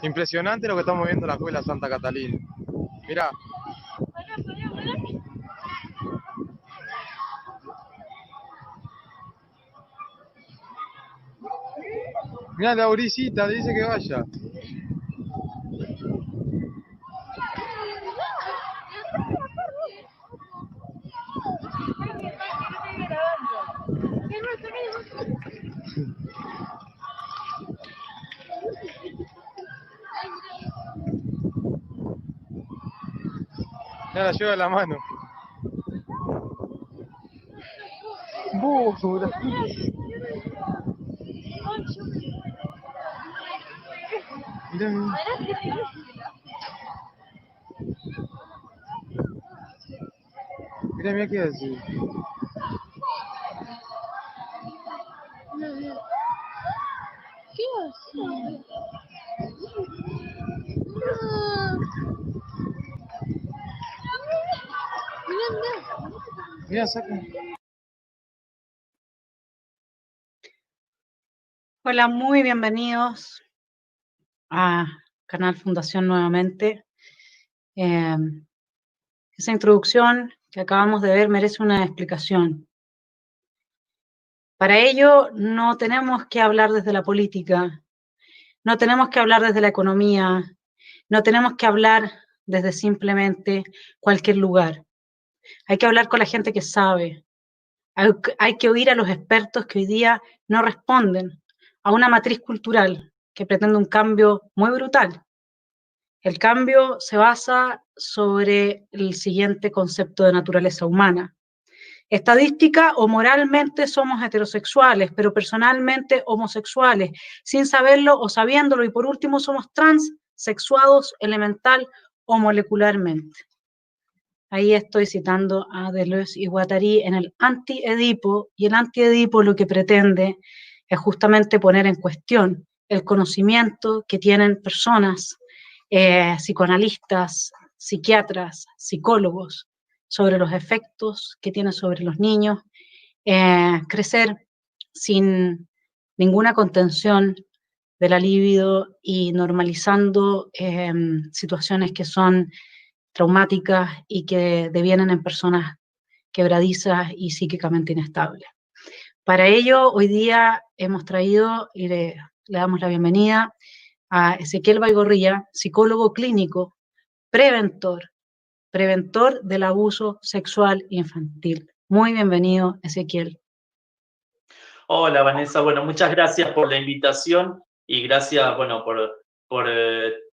Impresionante lo que estamos viendo en la escuela Santa Catalina. Mirá. Mirá, Lauricita, le dice que vaya. Ya la lleva de la mano. Mirá, mirá. Mirá, mirá qué hace. ¿Qué hace? Mirá, saca. Hola, muy bienvenidos a Canal Fundación nuevamente. Esa introducción que acabamos de ver merece una explicación. Para ello no tenemos que hablar desde la política, no tenemos que hablar desde la economía, no tenemos que hablar desde simplemente cualquier lugar. Hay que hablar con la gente que sabe. Hay que oír a los expertos que hoy día no responden a una matriz cultural que pretende un cambio muy brutal. El cambio se basa sobre el siguiente concepto de naturaleza humana. Estadística o moralmente somos heterosexuales, pero personalmente homosexuales, sin saberlo o sabiéndolo, y por último somos transsexuados elemental o molecularmente. Ahí estoy citando a Deleuze y Guattari en el Anti-Edipo, y el Anti-Edipo lo que pretende es justamente poner en cuestión el conocimiento que tienen personas, psicoanalistas, psiquiatras, psicólogos, sobre los efectos que tiene sobre los niños, crecer sin ninguna contención de la libido y normalizando situaciones que son traumáticas y que devienen en personas quebradizas y psíquicamente inestables. Para ello, hoy día hemos traído y le damos la bienvenida a Ezequiel Baigorría, psicólogo clínico, preventor del abuso sexual infantil. Muy bienvenido, Ezequiel. Hola, Vanessa. Bueno, muchas gracias por la invitación y gracias, bueno, por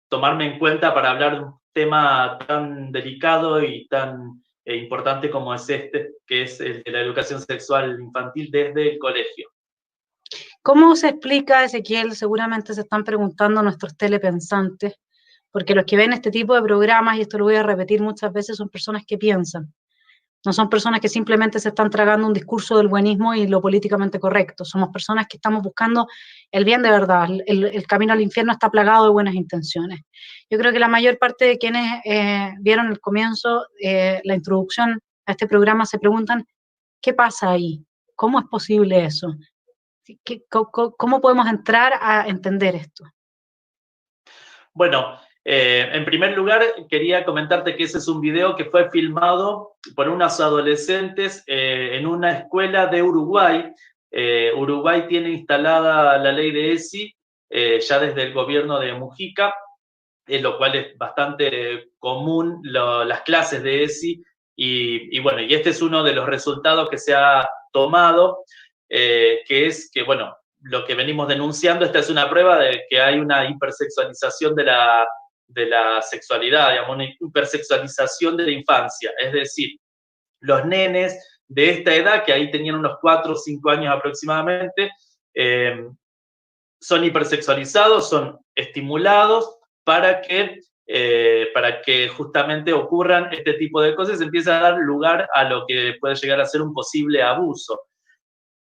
tomarme en cuenta para hablar de un tema tan delicado y tan importante como es este, que es el de la educación sexual infantil desde el colegio. ¿Cómo se explica, Ezequiel? Seguramente se están preguntando nuestros telepensantes, porque los que ven este tipo de programas, y esto lo voy a repetir muchas veces, son personas que piensan. No son personas que simplemente se están tragando un discurso del buenismo y lo políticamente correcto. Somos personas que estamos buscando el bien de verdad. El camino al infierno está plagado de buenas intenciones. Yo creo que la mayor parte de quienes vieron el comienzo, la introducción a este programa, se preguntan, ¿qué pasa ahí? ¿Cómo es posible eso? ¿Cómo podemos entrar a entender esto? Bueno, en primer lugar, quería comentarte que ese es un video que fue filmado por unos adolescentes en una escuela de Uruguay. Uruguay tiene instalada la ley de ESI ya desde el gobierno de Mujica, lo cual es bastante común las clases de ESI. Y bueno, y este es uno de los resultados que se ha tomado, que es que, bueno, lo que venimos denunciando, esta es una prueba de que hay una hipersexualización de la sexualidad, digamos, una hipersexualización de la infancia. Es decir, los nenes de esta edad, que ahí tenían unos 4 o 5 años aproximadamente, son hipersexualizados, son estimulados para que justamente ocurran este tipo de cosas y se empieza a dar lugar a lo que puede llegar a ser un posible abuso.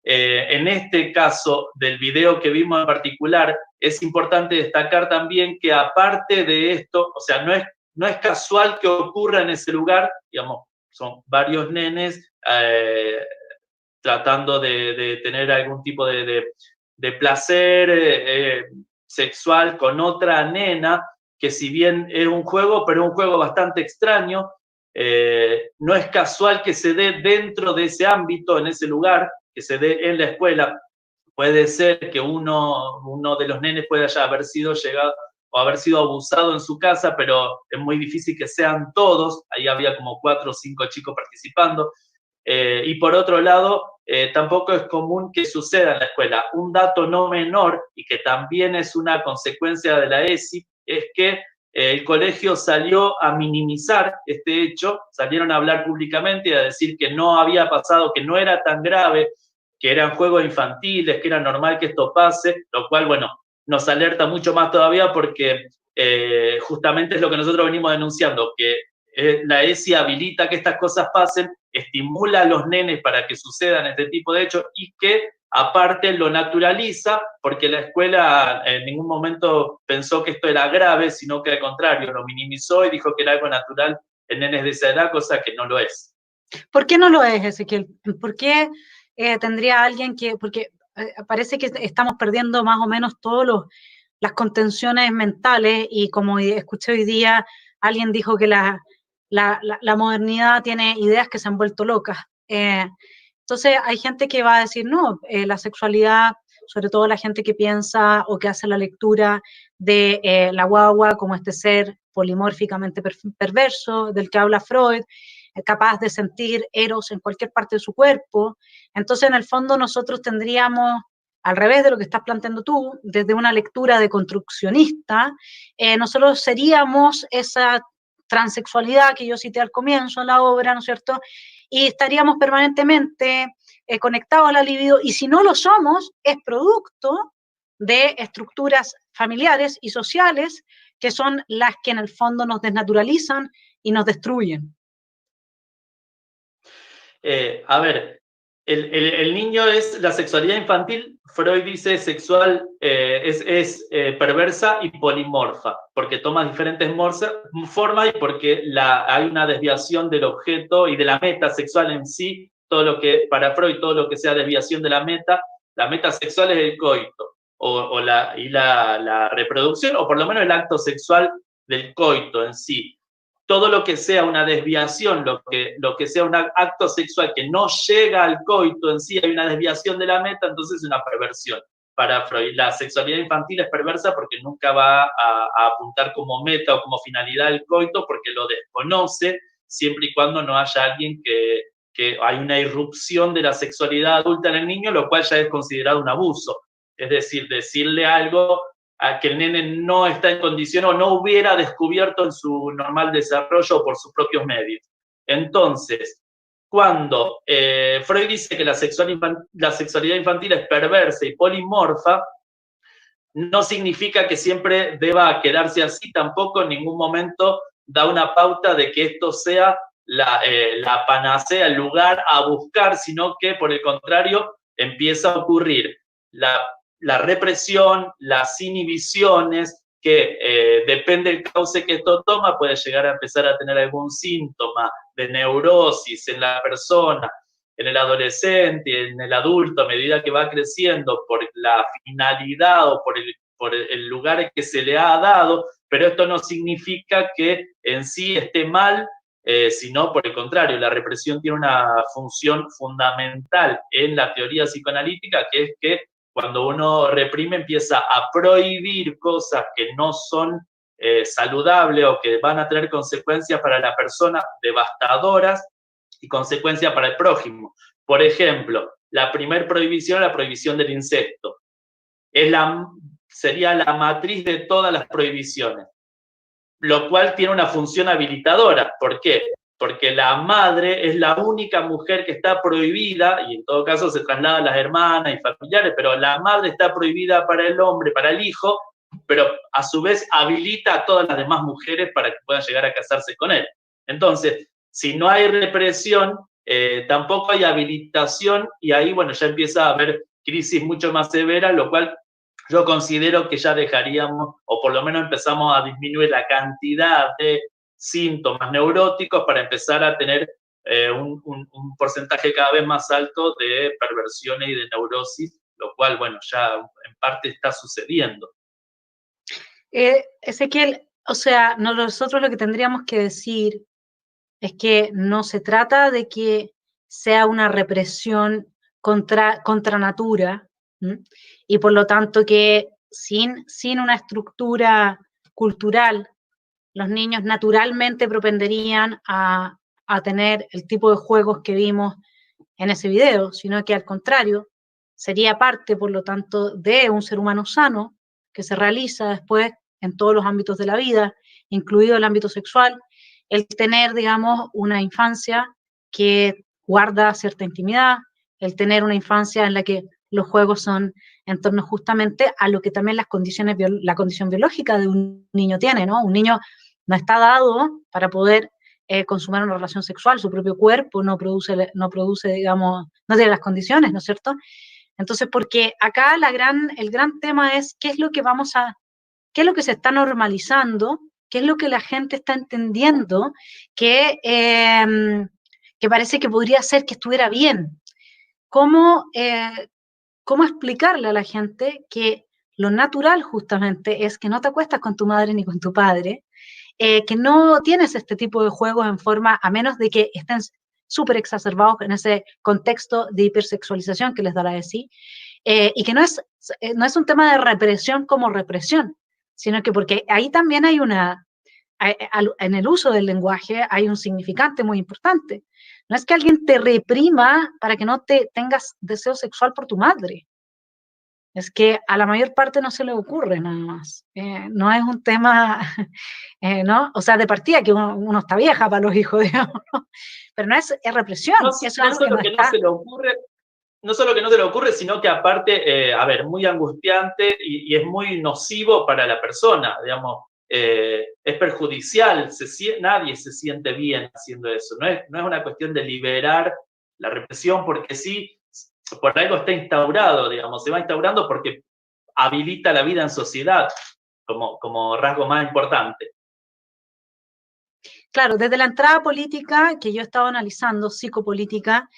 En este caso del video que vimos en particular, es importante destacar también que aparte de esto, o sea, no es casual que ocurra en ese lugar, digamos, son varios nenes tratando de tener algún tipo de placer sexual con otra nena, que si bien es un juego, pero es un juego bastante extraño. No es casual que se dé dentro de ese ámbito, en ese lugar, que se dé en la escuela. Puede ser que uno de los nenes pueda ya haber sido llegado o haber sido abusado en su casa, pero es muy difícil que sean todos. Ahí había como 4 o 5 chicos participando. Y por otro lado, tampoco es común que suceda en la escuela. Un dato no menor, y que también es una consecuencia de la ESI, es que el colegio salió a minimizar este hecho, salieron a hablar públicamente y a decir que no había pasado, que no era tan grave, que eran juegos infantiles, que era normal que esto pase, lo cual, bueno, nos alerta mucho más todavía porque justamente es lo que nosotros venimos denunciando, que la ESI habilita que estas cosas pasen, estimula a los nenes para que sucedan este tipo de hechos y que aparte lo naturaliza, porque la escuela en ningún momento pensó que esto era grave, sino que al contrario, lo minimizó y dijo que era algo natural en nenes de esa edad, cosa que no lo es. ¿Por qué no lo es, Ezequiel? ¿Por qué tendría alguien que, porque parece que estamos perdiendo más o menos todas las contenciones mentales y como escuché hoy día, alguien dijo que la modernidad tiene ideas que se han vuelto locas. Entonces hay gente que va a decir, no, la sexualidad, sobre todo la gente que piensa o que hace la lectura de la guagua como este ser polimórficamente perverso, del que habla Freud, capaz de sentir eros en cualquier parte de su cuerpo. Entonces, en el fondo, nosotros tendríamos, al revés de lo que estás planteando tú, desde una lectura deconstruccionista, nosotros seríamos esa transexualidad que yo cité al comienzo de la obra, ¿no es cierto? Y estaríamos permanentemente conectados a la libido, y si no lo somos, es producto de estructuras familiares y sociales que son las que en el fondo nos desnaturalizan y nos destruyen. A ver, el niño es la sexualidad infantil, Freud dice sexual, es perversa y polimorfa, porque toma diferentes formas y porque hay una desviación del objeto y de la meta sexual en sí, todo lo que, para Freud, todo lo que sea desviación de la meta sexual es el coito, la reproducción, o por lo menos el acto sexual del coito en sí. Todo lo que sea una desviación, lo que sea un acto sexual que no llega al coito en sí, hay una desviación de la meta, entonces es una perversión. Para Freud, la sexualidad infantil es perversa porque nunca va a apuntar como meta o como finalidad el coito, porque lo desconoce, siempre y cuando no haya alguien que hay una irrupción de la sexualidad adulta en el niño, lo cual ya es considerado un abuso. Es decir, decirle algo a que el nene no está en condición o no hubiera descubierto en su normal desarrollo por sus propios medios. Entonces, cuando Freud dice que la sexualidad infantil es perversa y polimorfa, no significa que siempre deba quedarse así, tampoco en ningún momento da una pauta de que esto sea la panacea, el lugar a buscar, sino que por el contrario empieza a ocurrir la represión, las inhibiciones, que depende del cauce que esto toma, puede llegar a empezar a tener algún síntoma de neurosis en la persona, en el adolescente, en el adulto, a medida que va creciendo, por la finalidad o por el lugar que se le ha dado, pero esto no significa que en sí esté mal, sino por el contrario, la represión tiene una función fundamental en la teoría psicoanalítica, que es que cuando uno reprime empieza a prohibir cosas que no son saludables o que van a tener consecuencias para la persona devastadoras y consecuencias para el prójimo. Por ejemplo, la primera prohibición es la prohibición del incesto. Sería la matriz de todas las prohibiciones, lo cual tiene una función habilitadora. ¿Por qué? Porque la madre es la única mujer que está prohibida, y en todo caso se traslada a las hermanas y familiares, pero la madre está prohibida para el hombre, para el hijo, pero a su vez habilita a todas las demás mujeres para que puedan llegar a casarse con él. Entonces, si no hay represión, tampoco hay habilitación, y ahí, bueno, ya empieza a haber crisis mucho más severas, lo cual yo considero que ya dejaríamos, o por lo menos empezamos a disminuir la cantidad de síntomas neuróticos para empezar a tener un porcentaje cada vez más alto de perversiones y de neurosis, lo cual, bueno, ya en parte está sucediendo. Ezequiel, o sea, nosotros lo que tendríamos que decir es que no se trata de que sea una represión contra natura, ¿m? Y por lo tanto que sin una estructura cultural, los niños naturalmente propenderían a tener el tipo de juegos que vimos en ese video, sino que al contrario, sería parte, por lo tanto, de un ser humano sano que se realiza después en todos los ámbitos de la vida, incluido el ámbito sexual, el tener, digamos, una infancia que guarda cierta intimidad, el tener una infancia en la que los juegos son en torno justamente a lo que también la condición biológica de un niño tiene, ¿no? Un niño no está dado para poder consumar una relación sexual, su propio cuerpo no produce, digamos, no tiene las condiciones, ¿no es cierto? Entonces, porque acá el gran tema es qué es lo que qué es lo que se está normalizando, qué es lo que la gente está entendiendo, que parece que podría ser que estuviera bien. ¿Cómo explicarle a la gente que lo natural justamente es que no te acuestas con tu madre ni con tu padre, que no tienes este tipo de juegos en forma, a menos de que estén súper exacerbados en ese contexto de hipersexualización que les da la ESI, y que no es un tema de represión como represión, sino que porque ahí también hay en el uso del lenguaje hay un significante muy importante. No es que alguien te reprima para que no tengas deseo sexual por tu madre. Es que a la mayor parte no se le ocurre nada más. No es un tema, ¿no? O sea, de partida que uno está vieja para los hijos, digamos, ¿no? Pero no es represión. No, Eso es no algo que solo no que no está. se le ocurre, no solo que no se le ocurre, sino que aparte, a ver, muy angustiante y es muy nocivo para la persona, digamos, es perjudicial, nadie se siente bien haciendo eso, no es una cuestión de liberar la represión, porque sí, por algo está instaurado, digamos, se va instaurando porque habilita la vida en sociedad como rasgo más importante. Claro, desde la entrada política que yo he estado analizando, psicopolítica,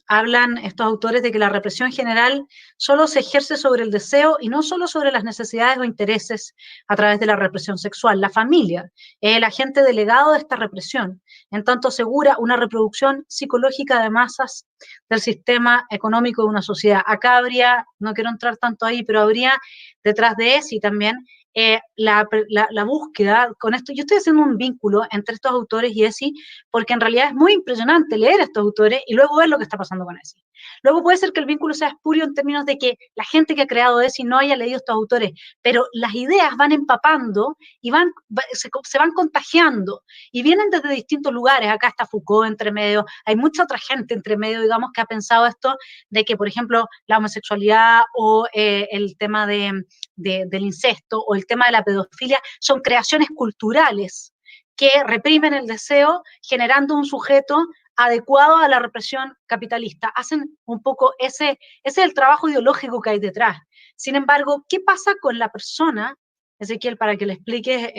hablan estos autores de que la represión general solo se ejerce sobre el deseo y no solo sobre las necesidades o intereses a través de la represión sexual. La familia es el agente delegado de esta represión, en tanto asegura una reproducción psicológica de masas del sistema económico de una sociedad. Acá habría, no quiero entrar tanto ahí, pero habría detrás de eso y también la búsqueda con esto. Yo estoy haciendo un vínculo entre estos autores y ESI, porque en realidad es muy impresionante leer a estos autores y luego ver lo que está pasando con ESI. Luego puede ser que el vínculo sea espurio en términos de que la gente que ha creado ESI no haya leído a estos autores, pero las ideas van empapando y se van contagiando y vienen desde distintos lugares. Acá está Foucault entre medio, hay mucha otra gente entre medio, digamos, que ha pensado esto de que, por ejemplo, la homosexualidad o el tema del incesto o el tema de la pedofilia son creaciones culturales que reprimen el deseo generando un sujeto adecuado a la represión capitalista. Hacen un poco ese es el trabajo ideológico que hay detrás. Sin embargo, ¿qué pasa con la persona, Ezequiel, para que le expliques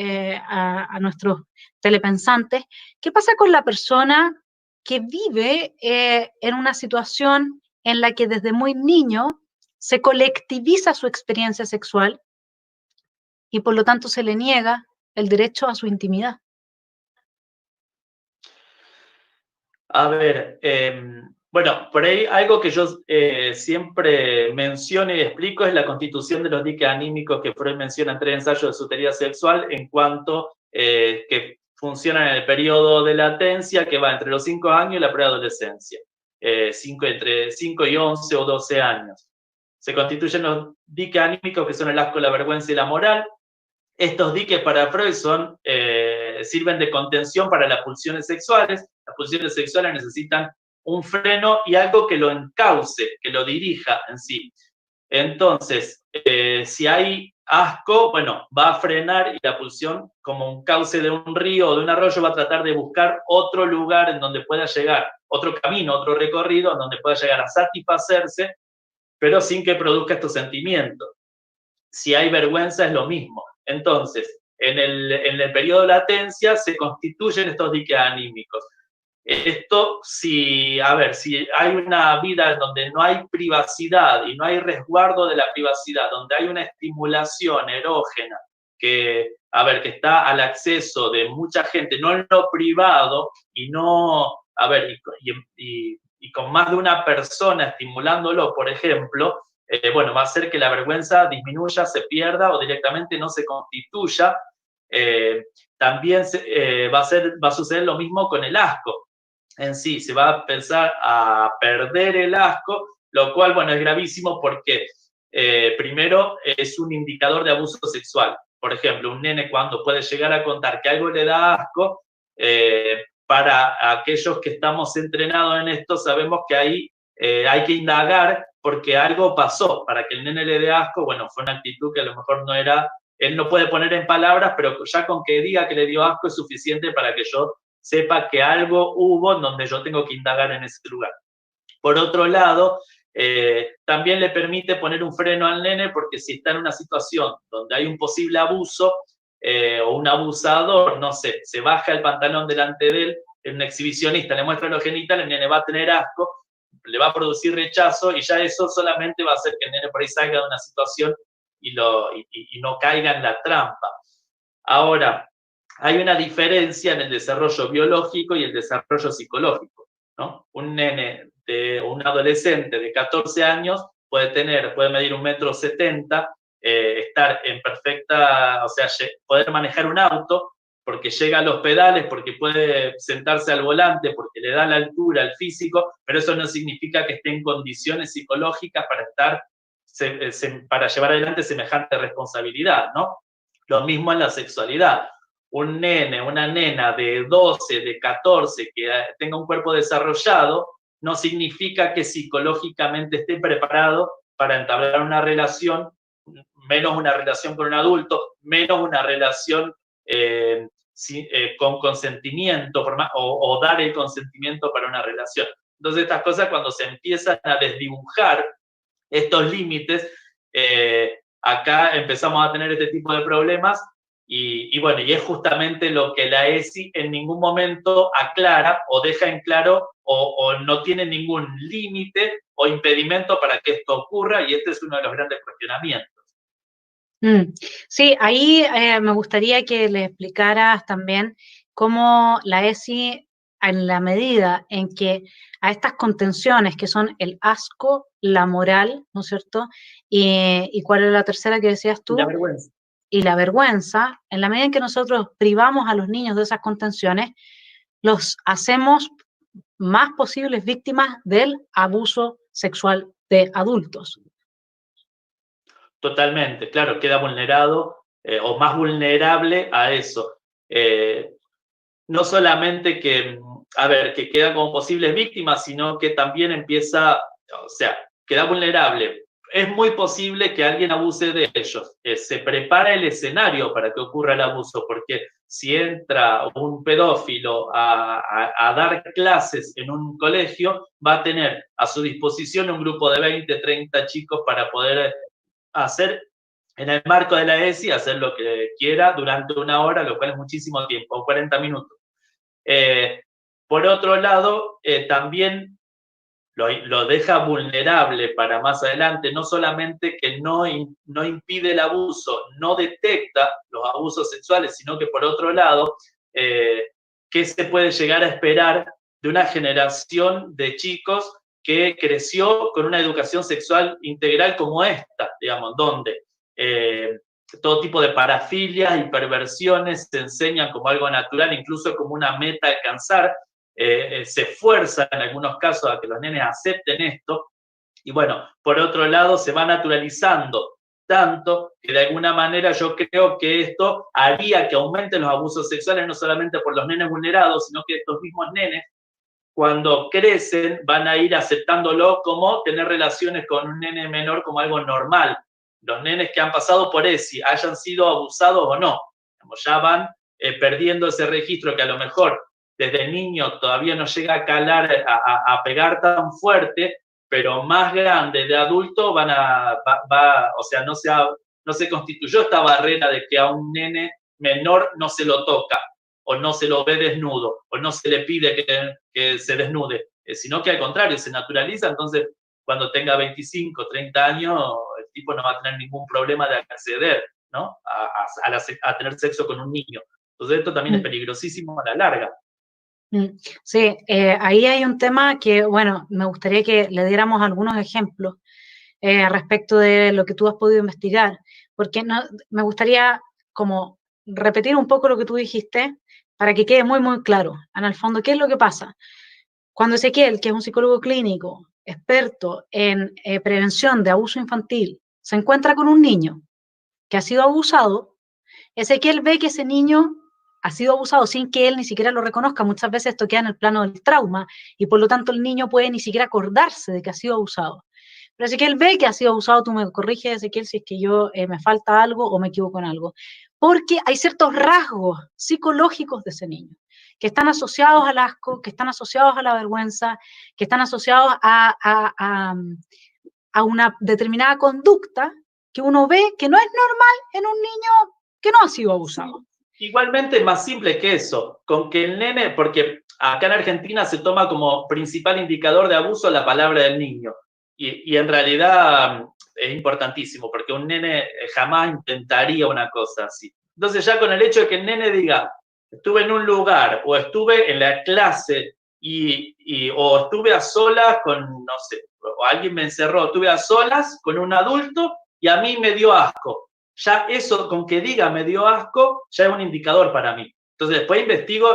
a nuestros telepensantes, qué pasa con la persona que vive en una situación en la que desde muy niño se colectiviza su experiencia sexual y por lo tanto se le niega el derecho a su intimidad? A ver, bueno, por ahí algo que yo siempre menciono y explico es la constitución de los diques anímicos que Freud menciona en 3 ensayos de su teoría sexual, en cuanto que funcionan en el periodo de latencia que va entre los 5 años y la preadolescencia, entre 5 y 11 o 12 años. Se constituyen los diques anímicos que son el asco, la vergüenza y la moral. Estos diques para Freud sirven de contención para las pulsiones sexuales. Las pulsiones sexuales necesitan un freno y algo que lo encauce, que lo dirija en sí. Entonces, si hay asco, bueno, va a frenar y la pulsión, como un cauce de un río o de un arroyo, va a tratar de buscar otro lugar en donde pueda llegar, otro camino, otro recorrido, en donde pueda llegar a satisfacerse, pero sin que produzca estos sentimientos. Si hay vergüenza es lo mismo. Entonces, en el periodo de latencia se constituyen estos diques anímicos. Esto, si hay una vida donde no hay privacidad y no hay resguardo de la privacidad, donde hay una estimulación erógena que, a ver, que está al acceso de mucha gente, no en lo privado, y no, a ver, y con más de una persona estimulándolo, por ejemplo, bueno, va a hacer que la vergüenza disminuya, se pierda o directamente no se constituya. También va a suceder lo mismo con el asco. En sí, se va a empezar a perder el asco, lo cual, bueno, es gravísimo porque primero es un indicador de abuso sexual. Por ejemplo, un nene cuando puede llegar a contar que algo le da asco, para aquellos que estamos entrenados en esto, sabemos que ahí hay que indagar porque algo pasó. Para que el nene le dé asco, bueno, fue una actitud que a lo mejor no era, él no puede poner en palabras, pero ya con que diga que le dio asco es suficiente para que yo sepa que algo hubo en donde yo tengo que indagar en ese lugar. Por otro lado, también le permite poner un freno al nene porque si está en una situación donde hay un posible abuso o un abusador, no sé, se baja el pantalón delante de él, un exhibicionista le muestra los genitales, el nene va a tener asco, le va a producir rechazo y ya eso solamente va a hacer que el nene por ahí salga de una situación y no caiga en la trampa. Ahora, hay una diferencia en el desarrollo biológico y el desarrollo psicológico, ¿no? Un nene un adolescente de 14 años puede medir 1,70 m, estar en perfecta, o sea, poder manejar un auto porque llega a los pedales, porque puede sentarse al volante, porque le da la altura, el físico, pero eso no significa que esté en condiciones psicológicas para llevar adelante semejante responsabilidad, ¿no? Lo mismo en la sexualidad. Un nene, una nena de 12, de 14, que tenga un cuerpo desarrollado, no significa que psicológicamente esté preparado para entablar una relación, menos una relación con un adulto, menos una relación con consentimiento o dar el consentimiento para una relación. Entonces estas cosas cuando se empiezan a desdibujar estos límites, acá empezamos a tener este tipo de problemas y bueno, y es justamente lo que la ESI en ningún momento aclara o deja en claro o no tiene ningún límite o impedimento para que esto ocurra y este es uno de los grandes cuestionamientos. Sí, ahí me gustaría que le explicaras también cómo la ESI, en la medida en que a estas contenciones que son el asco, la moral, ¿no es cierto? ¿Y cuál es la tercera que decías tú? La vergüenza. Y la vergüenza, en la medida en que nosotros privamos a los niños de esas contenciones, los hacemos más posibles víctimas del abuso sexual de adultos. Totalmente, claro, queda vulnerado o más vulnerable a eso. No solamente que queda como posibles víctimas, sino que también empieza, o sea, queda vulnerable. Es muy posible que alguien abuse de ellos. Se prepara el escenario para que ocurra el abuso, porque si entra un pedófilo a dar clases en un colegio, va a tener a su disposición un grupo de 20, 30 chicos para poder hacer, en el marco de la ESI, hacer lo que quiera durante 1 hora, lo cual es muchísimo tiempo, 40 minutos. Por otro lado, también lo deja vulnerable para más adelante, no solamente que no impide el abuso, no detecta los abusos sexuales, sino que por otro lado, ¿qué se puede llegar a esperar de una generación de chicos que creció con una educación sexual integral como esta, digamos, donde todo tipo de parafilias y perversiones se enseñan como algo natural, incluso como una meta a alcanzar, se esfuerza en algunos casos a que los nenes acepten esto, y bueno, por otro lado se va naturalizando tanto que de alguna manera yo creo que esto haría que aumenten los abusos sexuales no solamente por los nenes vulnerados, sino que estos mismos nenes cuando crecen van a ir aceptándolo como tener relaciones con un nene menor como algo normal. Los nenes que han pasado por ESI, hayan sido abusados o no, ya van perdiendo ese registro que a lo mejor desde niño todavía no llega a calar, a pegar tan fuerte, pero más grande, de adulto, o sea, no se constituyó esta barrera de que a un nene menor no se lo toca, o no se lo ve desnudo, o no se le pide que se desnude, sino que al contrario, se naturaliza. Entonces, cuando tenga 25, 30 años, el tipo no va a tener ningún problema de acceder ¿no? A tener sexo con un niño. Entonces esto también es peligrosísimo a la larga. Sí, ahí hay un tema que, bueno, me gustaría que le diéramos algunos ejemplos respecto de lo que tú has podido investigar, porque no, me gustaría como repetir un poco lo que tú dijiste para que quede muy, muy claro. En el fondo, ¿qué es lo que pasa? Cuando Ezequiel, que es un psicólogo clínico, experto en prevención de abuso infantil, se encuentra con un niño que ha sido abusado, Ezequiel ve que ese niño ha sido abusado sin que él ni siquiera lo reconozca. Muchas veces esto queda en el plano del trauma y por lo tanto el niño puede ni siquiera acordarse de que ha sido abusado. Pero Ezequiel ve que ha sido abusado, tú me corriges, Ezequiel, si es que yo me falta algo o me equivoco en algo. Porque hay ciertos rasgos psicológicos de ese niño que están asociados al asco, que están asociados a la vergüenza, que están asociados a una determinada conducta que uno ve que no es normal en un niño que no ha sido abusado. Igualmente más simple que eso, con que el nene, porque acá en Argentina se toma como principal indicador de abuso la palabra del niño, y en realidad es importantísimo, porque un nene jamás intentaría una cosa así. Entonces ya con el hecho de que el nene diga, estuve en un lugar, o estuve en la clase, o estuve a solas con, no sé, o alguien me encerró, estuve a solas con un adulto y a mí me dio asco. Ya eso, con que diga me dio asco, ya es un indicador para mí. Entonces después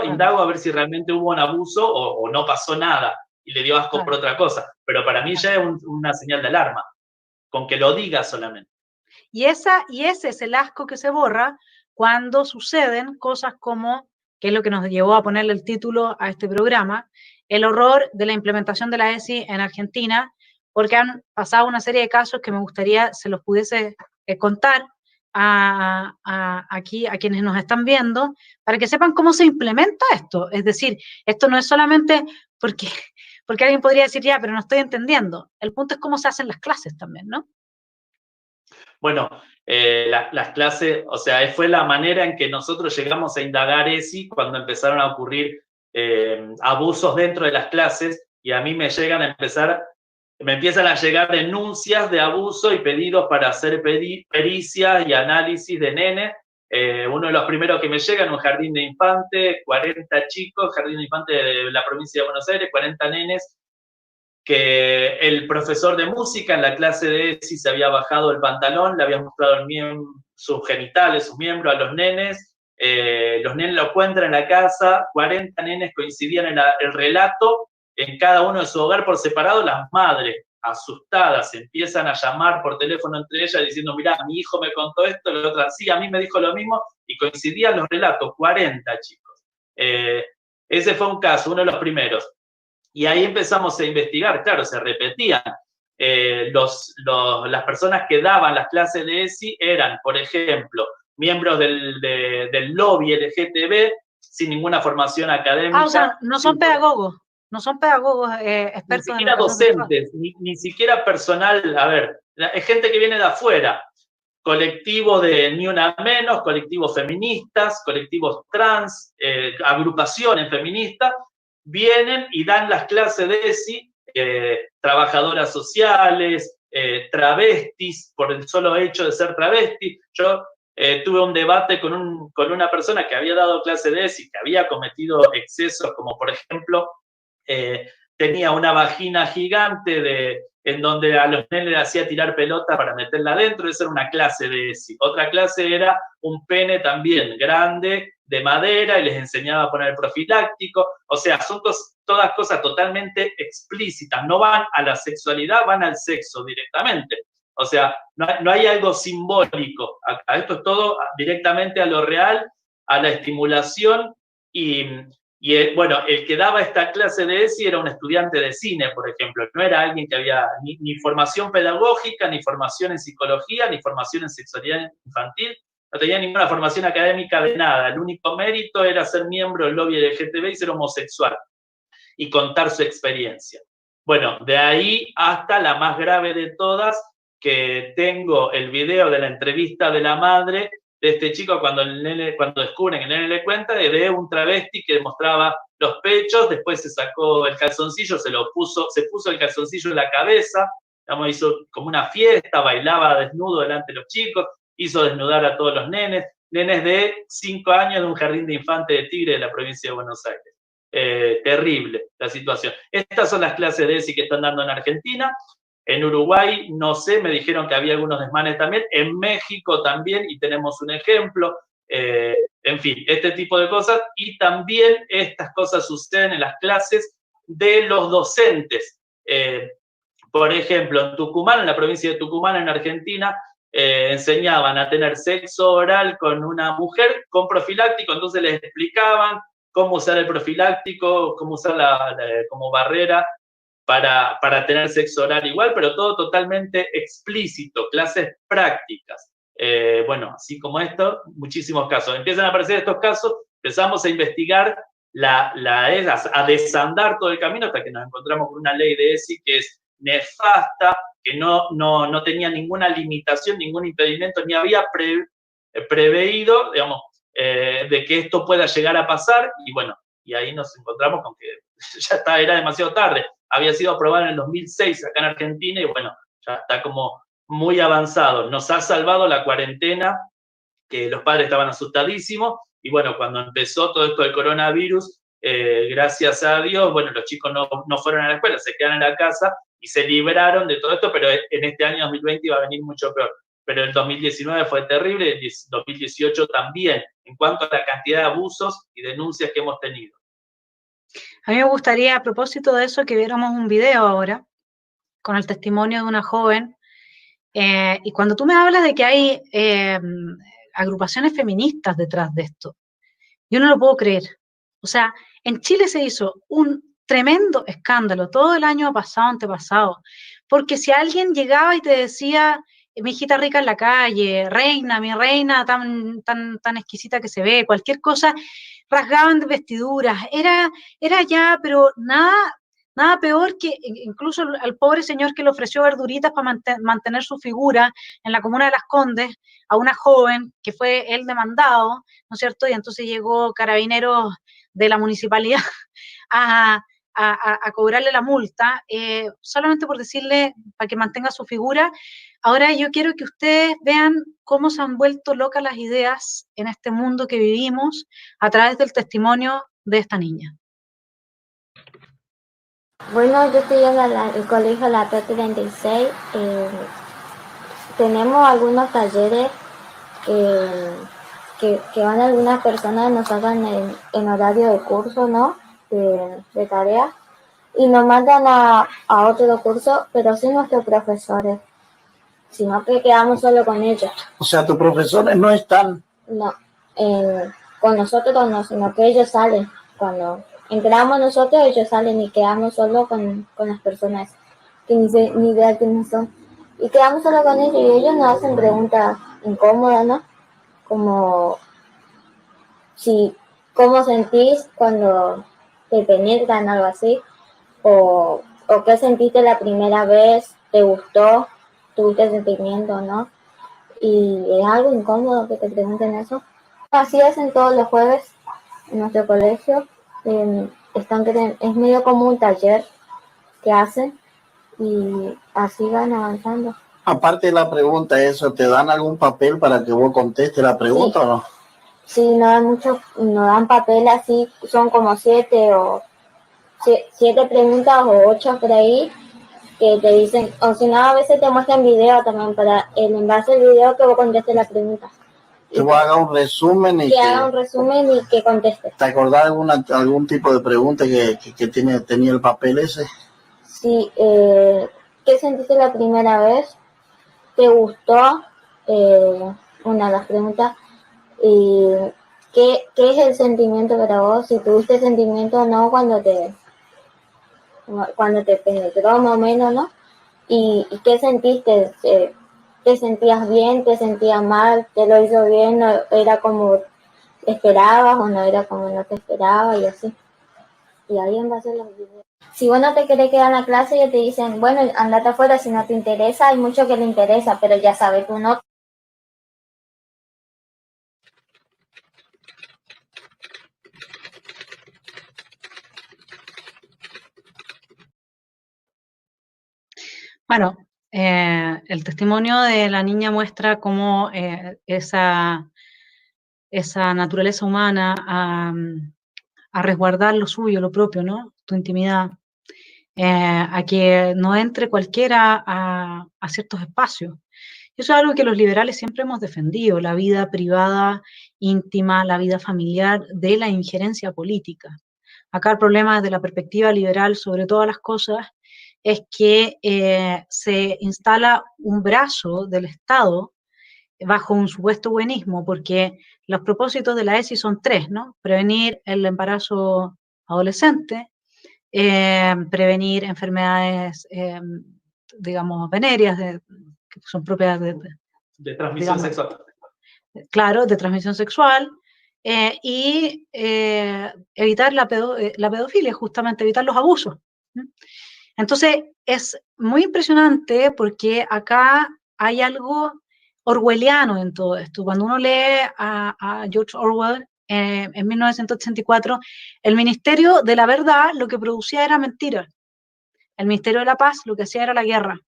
indago a ver si realmente hubo un abuso o no pasó nada y le dio asco por otra cosa. Pero para mí ya es una señal de alarma, con que lo diga solamente. Y ese es el asco que se borra cuando suceden cosas como, que es lo que nos llevó a ponerle el título a este programa, el horror de la implementación de la ESI en Argentina, porque han pasado una serie de casos que me gustaría se los pudiese contar aquí a quienes nos están viendo, para que sepan cómo se implementa esto. Es decir, esto no es solamente porque alguien podría decir, ya, pero no estoy entendiendo. El punto es cómo se hacen las clases también, ¿no? Bueno, las clases, o sea, fue la manera en que nosotros llegamos a indagar ESI cuando empezaron a ocurrir abusos dentro de las clases, y a mí me empiezan a llegar denuncias de abuso y pedidos para hacer pericias y análisis de nenes. Uno de los primeros que me llega en un jardín de infantes, 40 chicos, jardín de infantes de la provincia de Buenos Aires, 40 nenes, que el profesor de música en la clase de ESI se había bajado el pantalón, le había mostrado sus genitales, sus miembros a los nenes lo encuentran en la casa, 40 nenes coincidían en el relato, en cada uno de su hogar por separado. Las madres, asustadas, empiezan a llamar por teléfono entre ellas diciendo, mirá, mi hijo me contó esto, la otra, sí, a mí me dijo lo mismo, y coincidían los relatos, 40 chicos. Ese fue un caso, uno de los primeros. Y ahí empezamos a investigar, claro, se repetían. Las personas que daban las clases de ESI eran, por ejemplo, miembros del lobby LGTB, sin ninguna formación académica. O sea, no son pedagogos, expertos ni siquiera docentes, ni siquiera personal, a ver, es gente que viene de afuera, colectivo de Ni Una Menos, colectivos feministas, colectivos trans, agrupaciones feministas, vienen y dan las clases de ESI, trabajadoras sociales, travestis, por el solo hecho de ser travesti. Yo tuve un debate con una persona que había dado clase de ESI, que había cometido excesos, como por ejemplo, tenía una vagina gigante en donde a los nenes le hacía tirar pelota para meterla adentro. Esa era una clase de ESI. Otra clase era un pene también grande, de madera, y les enseñaba a poner el profiláctico. O sea, son todas cosas totalmente explícitas. No van a la sexualidad, van al sexo directamente. O sea, no hay algo simbólico acá. Esto es todo directamente a lo real, a la estimulación. Bueno, el que daba esta clase de ESI era un estudiante de cine, por ejemplo. No era alguien que había ni formación pedagógica, ni formación en psicología, ni formación en sexualidad infantil. No tenía ninguna formación académica de nada. El único mérito era ser miembro del lobby LGTB y ser homosexual y contar su experiencia. Bueno, de ahí hasta la más grave de todas, que tengo el video de la entrevista de la madre de este chico cuando descubren que el nene le cuenta, de un travesti que mostraba los pechos, después se sacó el calzoncillo, se puso el calzoncillo en la cabeza, hizo como una fiesta, bailaba desnudo delante de los chicos, hizo desnudar a todos los nenes de 5 años de un jardín de infantes de Tigre de la provincia de Buenos Aires. Terrible la situación. Estas son las clases de ESI que están dando en Argentina. En Uruguay, no sé, me dijeron que había algunos desmanes también. En México también, y tenemos un ejemplo. En fin, este tipo de cosas. Y también estas cosas suceden en las clases de los docentes. Por ejemplo, en Tucumán, en la provincia de Tucumán, en Argentina, enseñaban a tener sexo oral con una mujer con profiláctico, entonces les explicaban cómo usar el profiláctico, cómo usar como barrera para tener sexo oral igual, pero todo totalmente explícito, clases prácticas. Bueno, así como esto, muchísimos casos. Empiezan a aparecer estos casos, empezamos a investigar, a desandar todo el camino hasta que nos encontramos con una ley de ESI que es nefasta, que no tenía ninguna limitación, ningún impedimento, ni había preveído, digamos, de que esto pueda llegar a pasar, y bueno, y ahí nos encontramos con que ya era demasiado tarde. Había sido aprobada en el 2006 acá en Argentina y bueno, ya está como muy avanzado. Nos ha salvado la cuarentena, que los padres estaban asustadísimos, y bueno, cuando empezó todo esto del coronavirus, gracias a Dios, bueno, los chicos no fueron a la escuela, se quedaron en la casa y se libraron de todo esto, pero en este año 2020 iba a venir mucho peor. Pero el 2019 fue terrible, el 2018 también, en cuanto a la cantidad de abusos y denuncias que hemos tenido. A mí me gustaría, a propósito de eso, que viéramos un video ahora con el testimonio de una joven. Y cuando tú me hablas de que hay agrupaciones feministas detrás de esto, yo no lo puedo creer. O sea, en Chile se hizo un tremendo escándalo todo el año pasado, antepasado, porque si alguien llegaba y te decía, mi hijita rica en la calle, reina, mi reina tan exquisita que se ve, cualquier cosa, rasgaban de vestiduras, era ya, pero nada peor que incluso al pobre señor que le ofreció verduritas para mantener su figura en la comuna de Las Condes a una joven que fue él demandado, ¿no es cierto? Y entonces llegó Carabineros de la municipalidad a cobrarle la multa, solamente por decirle para que mantenga su figura. Ahora yo quiero que ustedes vean cómo se han vuelto locas las ideas en este mundo que vivimos a través del testimonio de esta niña. Bueno, yo estoy en el colegio La P36. Tenemos algunos talleres que van algunas personas, nos hagan en horario de curso, ¿no? De tareas. Y nos mandan a otro curso, pero sin nuestros profesores, sino que quedamos solo con ellos. O sea, tus profesores no están. No, con nosotros no, sino que ellos salen. Cuando entramos nosotros, ellos salen y quedamos solo con las personas que ni idea quiénes son. Y quedamos solo con ellos y ellos nos hacen preguntas incómodas, ¿no? Como cómo sentís cuando te penetran, algo así, o qué sentiste la primera vez, te gustó, tuviste sentimiento, ¿no? Y es algo incómodo que te pregunten eso. Así hacen todos los jueves en nuestro colegio. Es medio como un taller que hacen y así van avanzando. Aparte de la pregunta, ¿eso te dan algún papel para que vos contestes la pregunta o no? Sí, nos dan papel así, son como 7 preguntas o 8 por ahí, que te dicen, o si no, a veces te muestran video también para en base al video que vos contestes la pregunta. Que vos hagas un resumen y que haga un resumen y que conteste. ¿Te acordás algún tipo de pregunta que tenía el papel ese? Sí, ¿qué sentiste la primera vez? ¿Te gustó? Una de las preguntas. ¿Y qué es el sentimiento para vos? Si tuviste sentimiento o no cuando te penetró más o menos, ¿no? ¿Y qué sentiste? ¿Te sentías bien? ¿Te sentías mal? ¿Te lo hizo bien? ¿No era como esperabas o no era como no te esperaba? Y así. Y ahí en base a los videos. Si vos no te querés quedar en la clase, ya te dicen, bueno, andate afuera si no te interesa. Hay mucho que le interesa, pero ya sabes, tú no. Bueno, el testimonio de la niña muestra cómo esa naturaleza humana a resguardar lo suyo, lo propio, ¿no? Tu intimidad, a que no entre cualquiera a ciertos espacios. Eso es algo que los liberales siempre hemos defendido, la vida privada, íntima, la vida familiar, de la injerencia política. Acá el problema desde la perspectiva liberal sobre todas las cosas es que se instala un brazo del Estado bajo un supuesto buenismo, porque los propósitos de la ESI son 3, ¿no? Prevenir el embarazo adolescente, prevenir enfermedades, digamos, venéreas, que son propias de transmisión digamos, sexual. Claro, de transmisión sexual, y evitar la pedofilia, justamente, evitar los abusos. Entonces, es muy impresionante porque acá hay algo orwelliano en todo esto. Cuando uno lee a George Orwell en 1984, el Ministerio de la Verdad lo que producía era mentira. El Ministerio de la Paz lo que hacía era la guerra.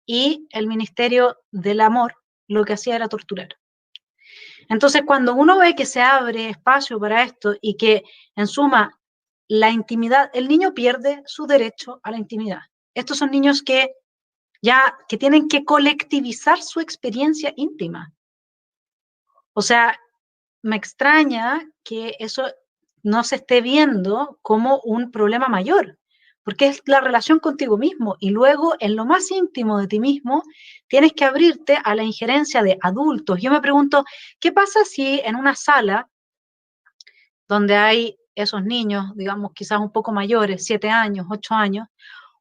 Y el Ministerio del Amor lo que hacía era torturar. Entonces, cuando uno ve que se abre espacio para esto y que, en suma, la intimidad, el niño pierde su derecho a la intimidad. Estos son niños que tienen que colectivizar su experiencia íntima. O sea, me extraña que eso no se esté viendo como un problema mayor, porque es la relación contigo mismo, y luego en lo más íntimo de ti mismo tienes que abrirte a la injerencia de adultos. Yo me pregunto, ¿qué pasa si en una sala donde hay esos niños, digamos, quizás un poco mayores, 7 años, 8 años,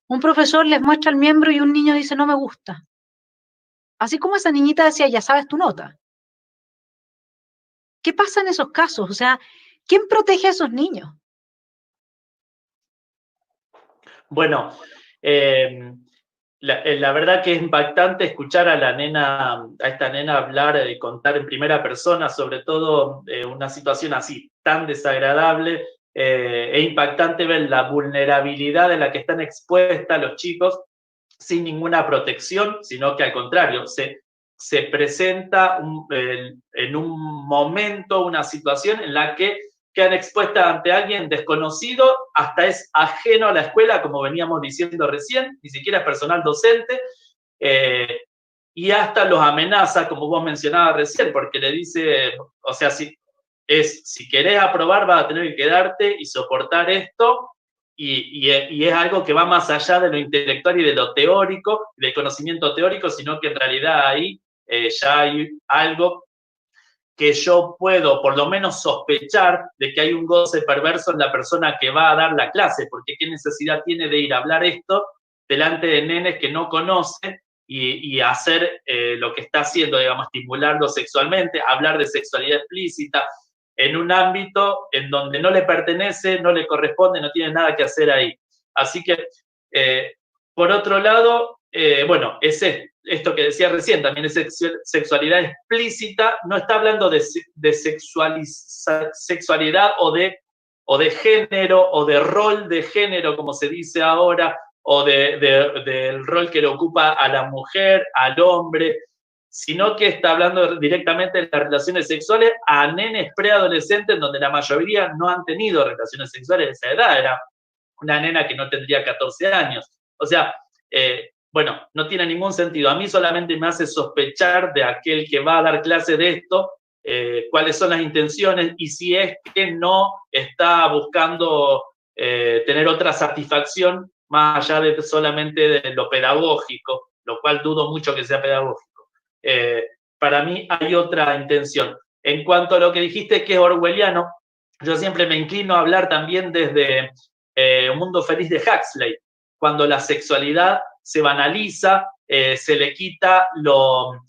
un profesor les muestra el miembro y un niño dice, no me gusta? Así como esa niñita decía, ya sabes tu nota. ¿Qué pasa en esos casos? O sea, ¿quién protege a esos niños? Bueno, la verdad que es impactante escuchar a esta nena hablar y contar en primera persona, sobre todo una situación así tan desagradable. Es impactante ver la vulnerabilidad en la que están expuestas los chicos sin ninguna protección, sino que al contrario, se presenta en un momento, una situación en la que quedan expuestas ante alguien desconocido, hasta es ajeno a la escuela, como veníamos diciendo recién, ni siquiera es personal docente, y hasta los amenaza, como vos mencionabas recién, porque le dice, o sea, si querés aprobar vas a tener que quedarte y soportar esto, y es algo que va más allá de lo intelectual y de lo teórico, del conocimiento teórico, sino que en realidad ahí ya hay algo que yo puedo por lo menos sospechar de que hay un goce perverso en la persona que va a dar la clase, porque qué necesidad tiene de ir a hablar esto delante de nenes que no conoce y hacer lo que está haciendo, digamos, estimularlo sexualmente, hablar de sexualidad explícita en un ámbito en donde no le pertenece, no le corresponde, no tiene nada que hacer ahí. Así que, por otro lado, bueno, es esto que decía recién, también es sexualidad explícita, no está hablando de sexualidad o de género o de rol de género, como se dice ahora, o del rol que le ocupa a la mujer, al hombre, sino que está hablando directamente de las relaciones sexuales a nenes preadolescentes, donde la mayoría no han tenido relaciones sexuales de esa edad. Era una nena que no tendría 14 años. O sea, bueno, no tiene ningún sentido. A mí solamente me hace sospechar de aquel que va a dar clase de esto, cuáles son las intenciones y si es que no está buscando tener otra satisfacción más allá de solamente de lo pedagógico, lo cual dudo mucho que sea pedagógico. Para mí hay otra intención. En cuanto a lo que dijiste que es orwelliano, yo siempre me inclino a hablar también desde Un Mundo Feliz de Huxley, cuando la sexualidad se banaliza, se le quita no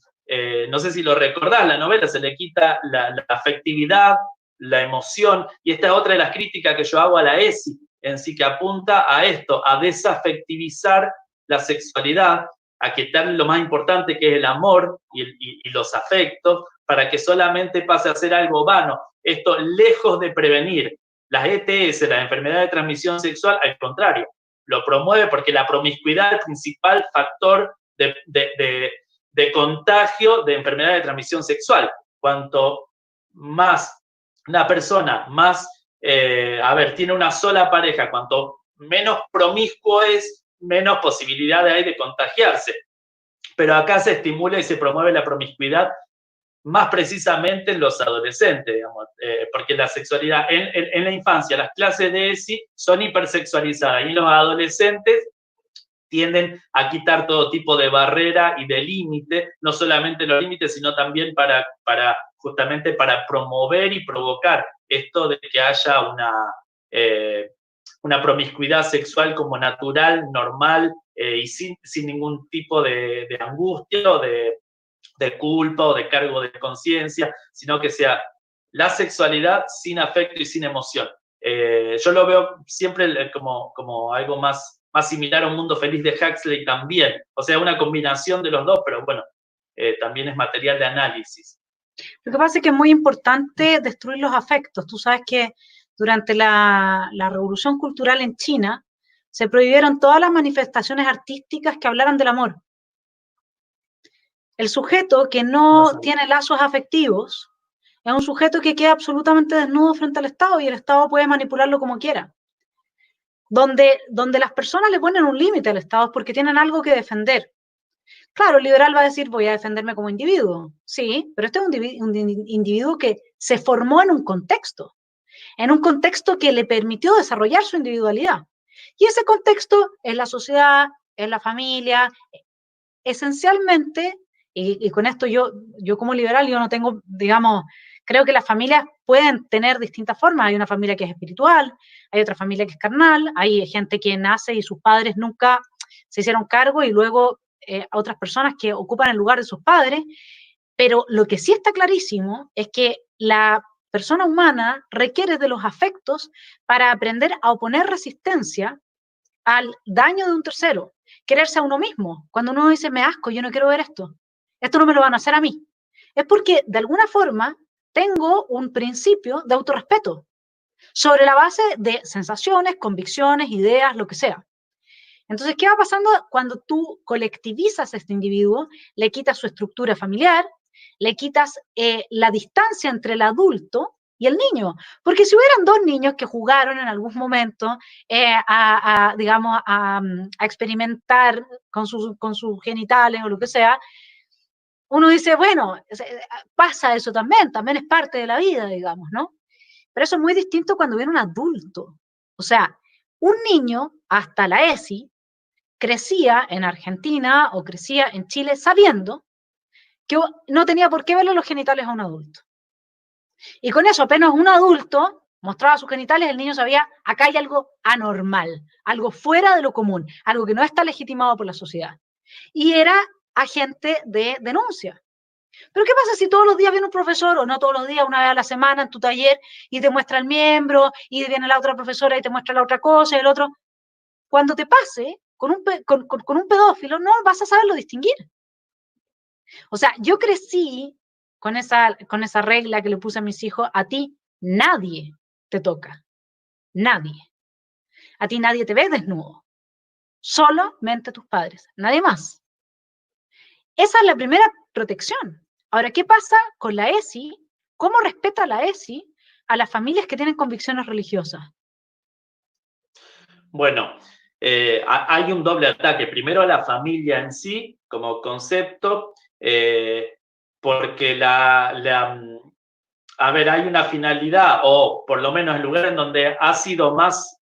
sé si lo recordás, la novela, se le quita la afectividad, la emoción, y esta es otra de las críticas que yo hago a la ESI, en sí, que apunta a esto, a desafectivizar la sexualidad, a quitarle lo más importante que es el amor y los afectos, para que solamente pase a ser algo vano. Esto, lejos de prevenir las ETS, las enfermedades de transmisión sexual, al contrario, lo promueve porque la promiscuidad es el principal factor de contagio de enfermedad de transmisión sexual. Cuanto más una persona tiene una sola pareja, cuanto menos promiscuo es, menos posibilidades hay de contagiarse. Pero acá se estimula y se promueve la promiscuidad más precisamente en los adolescentes, digamos, porque la sexualidad en la infancia, las clases de ESI son hipersexualizadas y los adolescentes tienden a quitar todo tipo de barrera y de límite, no solamente los límites, sino también justamente para promover y provocar esto de que haya una promiscuidad sexual como natural, normal, y sin ningún tipo de angustia o de culpa o de cargo de conciencia, sino que sea la sexualidad sin afecto y sin emoción. Yo lo veo siempre como algo más similar a Un Mundo Feliz de Huxley también. O sea, una combinación de los dos, pero bueno, también es material de análisis. Lo que pasa es que es muy importante destruir los afectos. Tú sabes que durante la Revolución Cultural en China se prohibieron todas las manifestaciones artísticas que hablaran del amor. El sujeto que no tiene lazos afectivos es un sujeto que queda absolutamente desnudo frente al Estado y el Estado puede manipularlo como quiera. Donde las personas le ponen un límite al Estado es porque tienen algo que defender. Claro, el liberal va a decir, voy a defenderme como individuo. Sí, pero este es un individuo que se formó en un contexto que le permitió desarrollar su individualidad. Y ese contexto es la sociedad, es la familia. Esencialmente, y con esto yo como liberal, yo no tengo, digamos, creo que las familias pueden tener distintas formas. Hay una familia que es espiritual, hay otra familia que es carnal, hay gente que nace y sus padres nunca se hicieron cargo y luego a otras personas que ocupan el lugar de sus padres, pero lo que sí está clarísimo es que la persona humana requiere de los afectos para aprender a oponer resistencia al daño de un tercero, quererse a uno mismo. Cuando uno dice, me asco, yo no quiero ver esto no me lo van a hacer a mí, es porque de alguna forma tengo un principio de autorrespeto sobre la base de sensaciones, convicciones, ideas, lo que sea. Entonces, ¿qué va pasando cuando tú colectivizas a este individuo? Le quitas su estructura familiar, le quitas la distancia entre el adulto y el niño. Porque si hubieran dos niños que jugaron en algún momento digamos, a experimentar con sus genitales o lo que sea, uno dice, bueno, pasa eso también es parte de la vida, digamos, ¿no? Pero eso es muy distinto cuando viene un adulto. O sea, un niño hasta la ESI crecía en Argentina o crecía en Chile sabiendo que no tenía por qué verle los genitales a un adulto. Y con eso, apenas un adulto mostraba sus genitales, el niño sabía, acá hay algo anormal, algo fuera de lo común, algo que no está legitimado por la sociedad. Y era agente de denuncia. Pero ¿qué pasa si todos los días viene un profesor, o no todos los días, una vez a la semana en tu taller, y te muestra el miembro, y viene la otra profesora y te muestra la otra cosa, y el otro? Cuando te pase con un pedófilo, no vas a saberlo distinguir. O sea, yo crecí con esa regla que le puse a mis hijos, a ti nadie te toca, nadie. A ti nadie te ve desnudo, solamente tus padres, nadie más. Esa es la primera protección. Ahora, ¿qué pasa con la ESI? ¿Cómo respeta la ESI a las familias que tienen convicciones religiosas? Bueno, hay un doble ataque. Primero a la familia en sí, como concepto, porque hay una finalidad, o por lo menos el lugar en donde ha sido más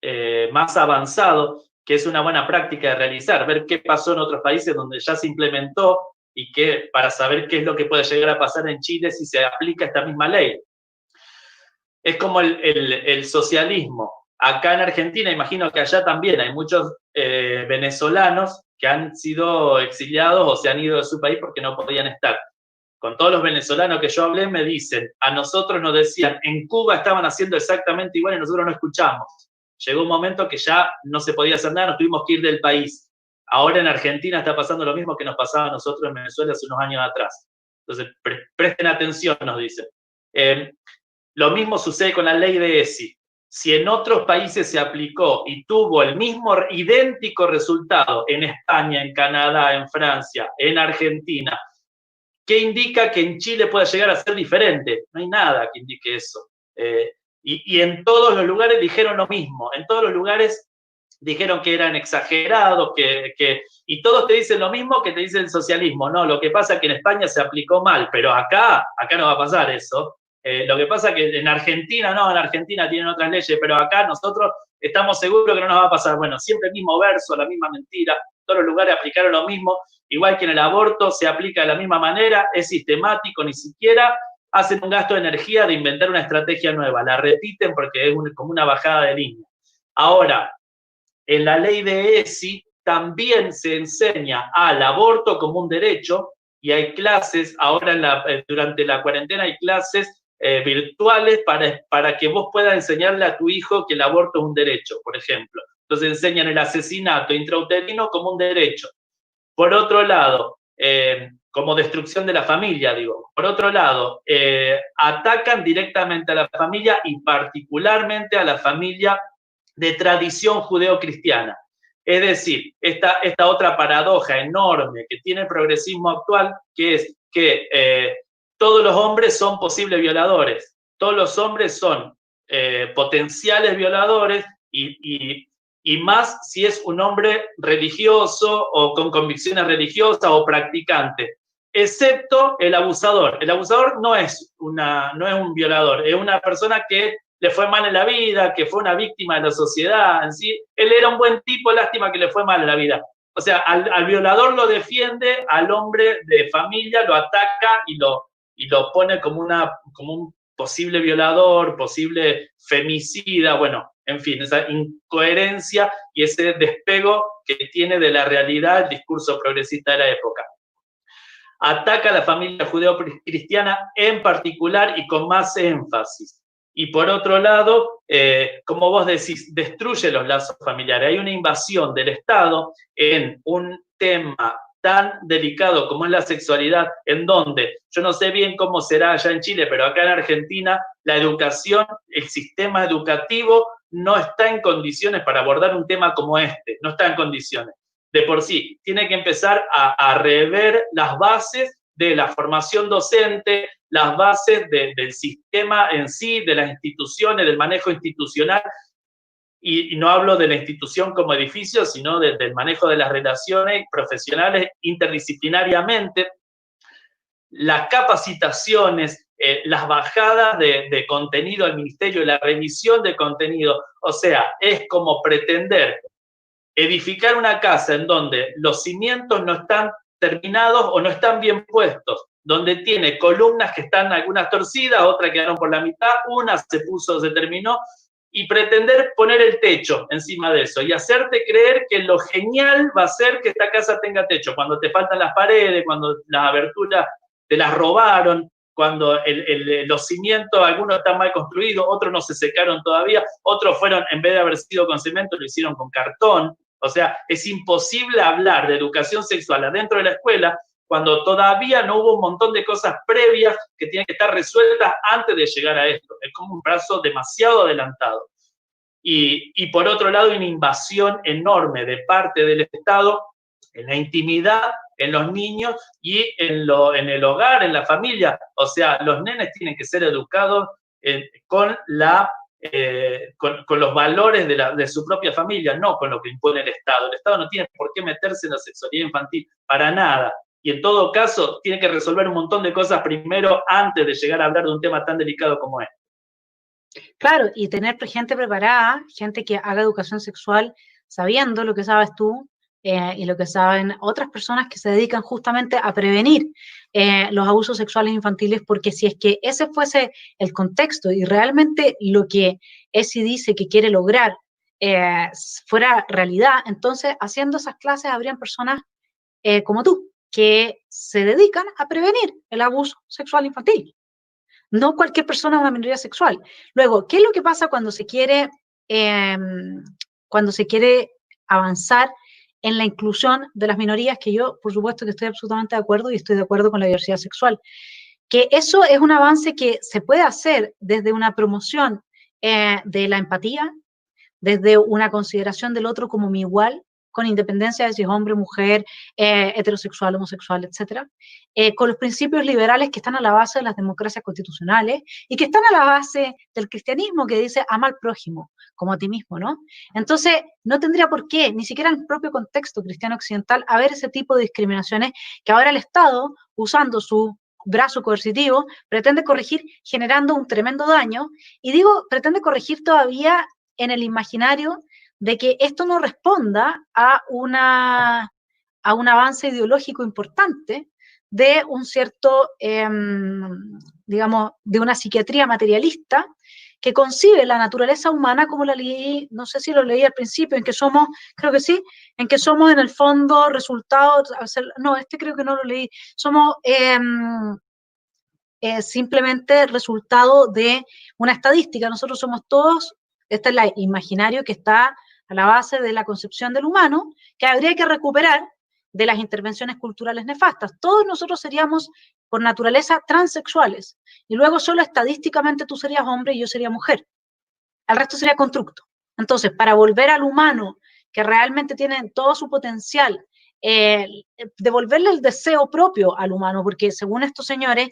avanzado, que es una buena práctica de realizar, ver qué pasó en otros países donde ya se implementó y para saber qué es lo que puede llegar a pasar en Chile si se aplica esta misma ley. Es como el socialismo. Acá en Argentina, imagino que allá también hay muchos venezolanos que han sido exiliados o se han ido de su país porque no podían estar. Con todos los venezolanos que yo hablé me dicen, a nosotros nos decían, en Cuba estaban haciendo exactamente igual y nosotros no escuchamos. Llegó un momento que ya no se podía hacer nada, nos tuvimos que ir del país. Ahora en Argentina está pasando lo mismo que nos pasaba a nosotros en Venezuela hace unos años atrás. Entonces, presten atención, nos dicen. Lo mismo sucede con la ley de ESI. si en otros países se aplicó y tuvo el mismo idéntico resultado en España, en Canadá, en Francia, en Argentina, ¿qué indica que en Chile pueda llegar a ser diferente? No hay nada que indique eso. Y en todos los lugares dijeron lo mismo. En todos los lugares dijeron que eran exagerados, y todos te dicen lo mismo que te dice el socialismo. No, lo que pasa es que en España se aplicó mal, pero acá no va a pasar eso. Lo que pasa es que en Argentina, no, en Argentina tienen otras leyes, pero acá nosotros estamos seguros que no nos va a pasar. Bueno, siempre el mismo verso, la misma mentira, todos los lugares aplicaron lo mismo, igual que en el aborto se aplica de la misma manera, es sistemático, ni siquiera hacen un gasto de energía de inventar una estrategia nueva, la repiten porque es como una bajada de línea. Ahora, en la ley de ESI también se enseña al aborto como un derecho, y hay clases, ahora durante la cuarentena hay clases virtuales para que vos puedas enseñarle a tu hijo que el aborto es un derecho, por ejemplo. Entonces enseñan el asesinato intrauterino como un derecho. Por otro lado, como destrucción de la familia, digo. Por otro lado, atacan directamente a la familia y particularmente a la familia de tradición judeocristiana. Es decir, esta otra paradoja enorme que tiene el progresismo actual, que es que todos los hombres son posibles violadores, todos los hombres son potenciales violadores, y más si es un hombre religioso o con convicciones religiosas o practicante, excepto el abusador. El abusador no es un violador, es una persona que le fue mal en la vida, que fue una víctima de la sociedad en sí. Él era un buen tipo, lástima que le fue mal en la vida. O sea, al violador lo defiende, al hombre de familia lo ataca y lo pone como un posible violador, posible femicida, bueno, en fin, esa incoherencia y ese despego que tiene de la realidad el discurso progresista de la época. Ataca a la familia judeo-cristiana en particular y con más énfasis. Y por otro lado, como vos decís, destruye los lazos familiares. Hay una invasión del Estado en un tema tan delicado como es la sexualidad, en donde, yo no sé bien cómo será allá en Chile, pero acá en Argentina, la educación, el sistema educativo no está en condiciones para abordar un tema como este, no está en condiciones. De por sí, tiene que empezar a rever las bases de la formación docente, las bases del sistema en sí, de las instituciones, del manejo institucional, y no hablo de la institución como edificio, sino del manejo de las relaciones profesionales interdisciplinariamente, las capacitaciones, las bajadas de contenido al ministerio, la revisión de contenido. O sea, es como pretender edificar una casa en donde los cimientos no están terminados o no están bien puestos, donde tiene columnas que están algunas torcidas, otras quedaron por la mitad, una se terminó, y pretender poner el techo encima de eso y hacerte creer que lo genial va a ser que esta casa tenga techo, cuando te faltan las paredes, cuando las aberturas te las robaron, cuando los cimientos, algunos están mal construidos, otros no se secaron todavía, otros fueron, en vez de haber sido con cemento, lo hicieron con cartón. O sea, es imposible hablar de educación sexual adentro de la escuela cuando todavía no hubo un montón de cosas previas que tienen que estar resueltas antes de llegar a esto. Es como un plazo demasiado adelantado. Y por otro lado, una invasión enorme de parte del Estado en la intimidad, en los niños y en el hogar, en la familia. O sea, los nenes tienen que ser educados con los valores de su propia familia, no con lo que impone el Estado. El Estado no tiene por qué meterse en la sexualidad infantil, para nada. Y en todo caso, tiene que resolver un montón de cosas primero antes de llegar a hablar de un tema tan delicado como este. Claro, y tener gente preparada, gente que haga educación sexual sabiendo lo que sabes tú y lo que saben otras personas que se dedican justamente a prevenir los abusos sexuales infantiles, porque si es que ese fuese el contexto y realmente lo que ESI dice que quiere lograr fuera realidad, entonces haciendo esas clases habrían personas como tú, que se dedican a prevenir el abuso sexual infantil. No cualquier persona es una minoría sexual. Luego, ¿qué es lo que pasa cuando se quiere avanzar en la inclusión de las minorías? Que yo, por supuesto, que estoy absolutamente de acuerdo y estoy de acuerdo con la diversidad sexual. Que eso es un avance que se puede hacer desde una promoción de la empatía, desde una consideración del otro como mi igual, con independencia de si es hombre, mujer, heterosexual, homosexual, etcétera, con los principios liberales que están a la base de las democracias constitucionales y que están a la base del cristianismo que dice ama al prójimo como a ti mismo, ¿no? Entonces, no tendría por qué, ni siquiera en el propio contexto cristiano occidental, haber ese tipo de discriminaciones que ahora el Estado, usando su brazo coercitivo, pretende corregir generando un tremendo daño, y digo, pretende corregir todavía en el imaginario de que esto no responda a un avance ideológico importante de un cierto, digamos, de una psiquiatría materialista que concibe la naturaleza humana como la leí, no sé si lo leí al principio, en que somos, creo que sí, en que somos en el fondo resultado, no, creo que no lo leí, somos simplemente resultado de una estadística, nosotros somos todos, este es el imaginario que está a la base de la concepción del humano, que habría que recuperar de las intervenciones culturales nefastas. Todos nosotros seríamos, por naturaleza, transexuales, y luego solo estadísticamente tú serías hombre y yo sería mujer. El resto sería constructo. Entonces, para volver al humano, que realmente tiene todo su potencial, devolverle el deseo propio al humano, porque según estos señores,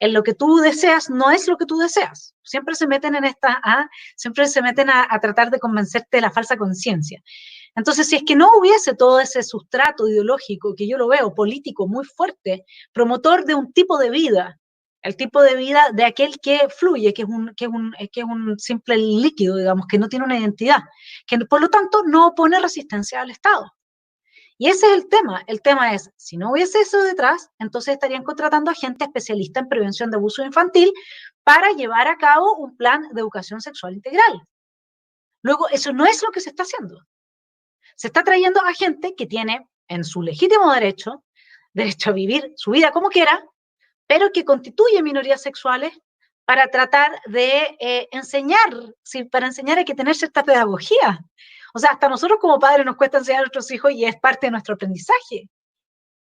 en lo que tú deseas no es lo que tú deseas. Siempre se meten en siempre se meten a tratar de convencerte de la falsa conciencia. Entonces, si es que no hubiese todo ese sustrato ideológico, que yo lo veo político muy fuerte, promotor de un tipo de vida, el tipo de vida de aquel que fluye, que es un simple líquido, digamos, que no tiene una identidad, que por lo tanto no opone resistencia al Estado. Y ese es el tema. El tema es, si no hubiese eso detrás, entonces estarían contratando a gente especialista en prevención de abuso infantil para llevar a cabo un plan de educación sexual integral. Luego, eso no es lo que se está haciendo. Se está trayendo a gente que tiene en su legítimo derecho a vivir su vida como quiera, pero que constituye minorías sexuales para tratar de enseñar, ¿sí? Para enseñar hay que tener cierta pedagogía. O sea, hasta nosotros como padres nos cuesta enseñar a nuestros hijos y es parte de nuestro aprendizaje.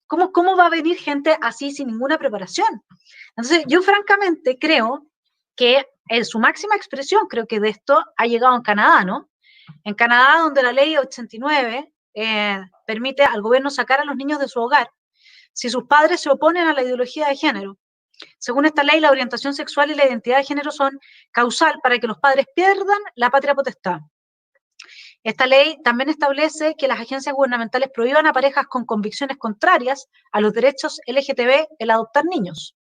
¿Cómo va a venir gente así sin ninguna preparación? Entonces, yo francamente creo que en su máxima expresión, creo que de esto ha llegado en Canadá, ¿no? En Canadá, donde la ley 89 permite al gobierno sacar a los niños de su hogar si sus padres se oponen a la ideología de género. Según esta ley, la orientación sexual y la identidad de género son causal para que los padres pierdan la patria potestad. Esta ley también establece que las agencias gubernamentales prohíban a parejas con convicciones contrarias a los derechos LGTB el adoptar niños.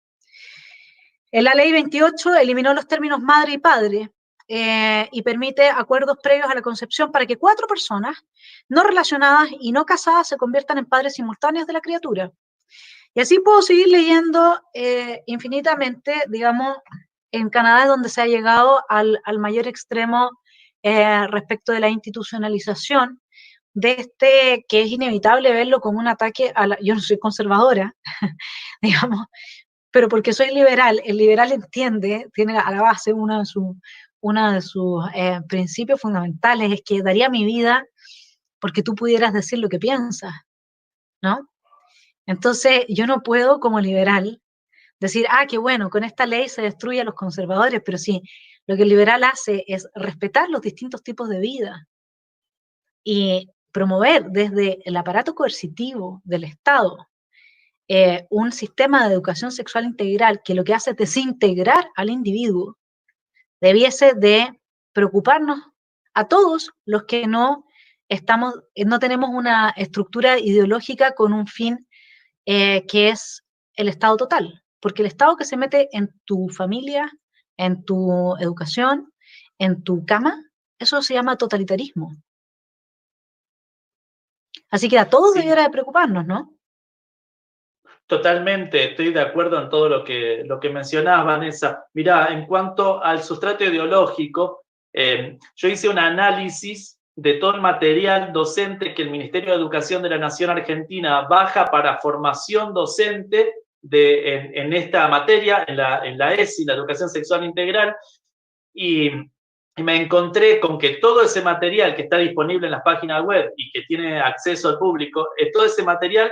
En la ley 28 eliminó los términos madre y padre y permite acuerdos previos a la concepción para que 4 personas no relacionadas y no casadas se conviertan en padres simultáneos de la criatura. Y así puedo seguir leyendo infinitamente, digamos, en Canadá es donde se ha llegado al mayor extremo respecto de la institucionalización de que es inevitable verlo como un ataque a yo no soy conservadora, digamos, pero porque soy liberal, el liberal entiende, tiene a la base uno de sus principios fundamentales, es que daría mi vida porque tú pudieras decir lo que piensas, ¿no? Entonces, yo no puedo, como liberal, decir, qué bueno, con esta ley se destruye a los conservadores, pero sí, lo que el liberal hace es respetar los distintos tipos de vida y promover desde el aparato coercitivo del Estado un sistema de educación sexual integral que lo que hace es desintegrar al individuo. Debiese de preocuparnos a todos los que no tenemos una estructura ideológica con un fin que es el Estado total, porque el Estado que se mete en tu familia, en tu educación, en tu cama, eso se llama totalitarismo. Así que a todos debiera de preocuparnos, ¿no? Totalmente, estoy de acuerdo en todo lo que mencionabas, Vanessa. Mirá, en cuanto al sustrato ideológico, yo hice un análisis de todo el material docente que el Ministerio de Educación de la Nación Argentina baja para formación docente en esta materia, en la ESI, la Educación Sexual Integral, y me encontré con que todo ese material que está disponible en las páginas web y que tiene acceso al público, todo ese material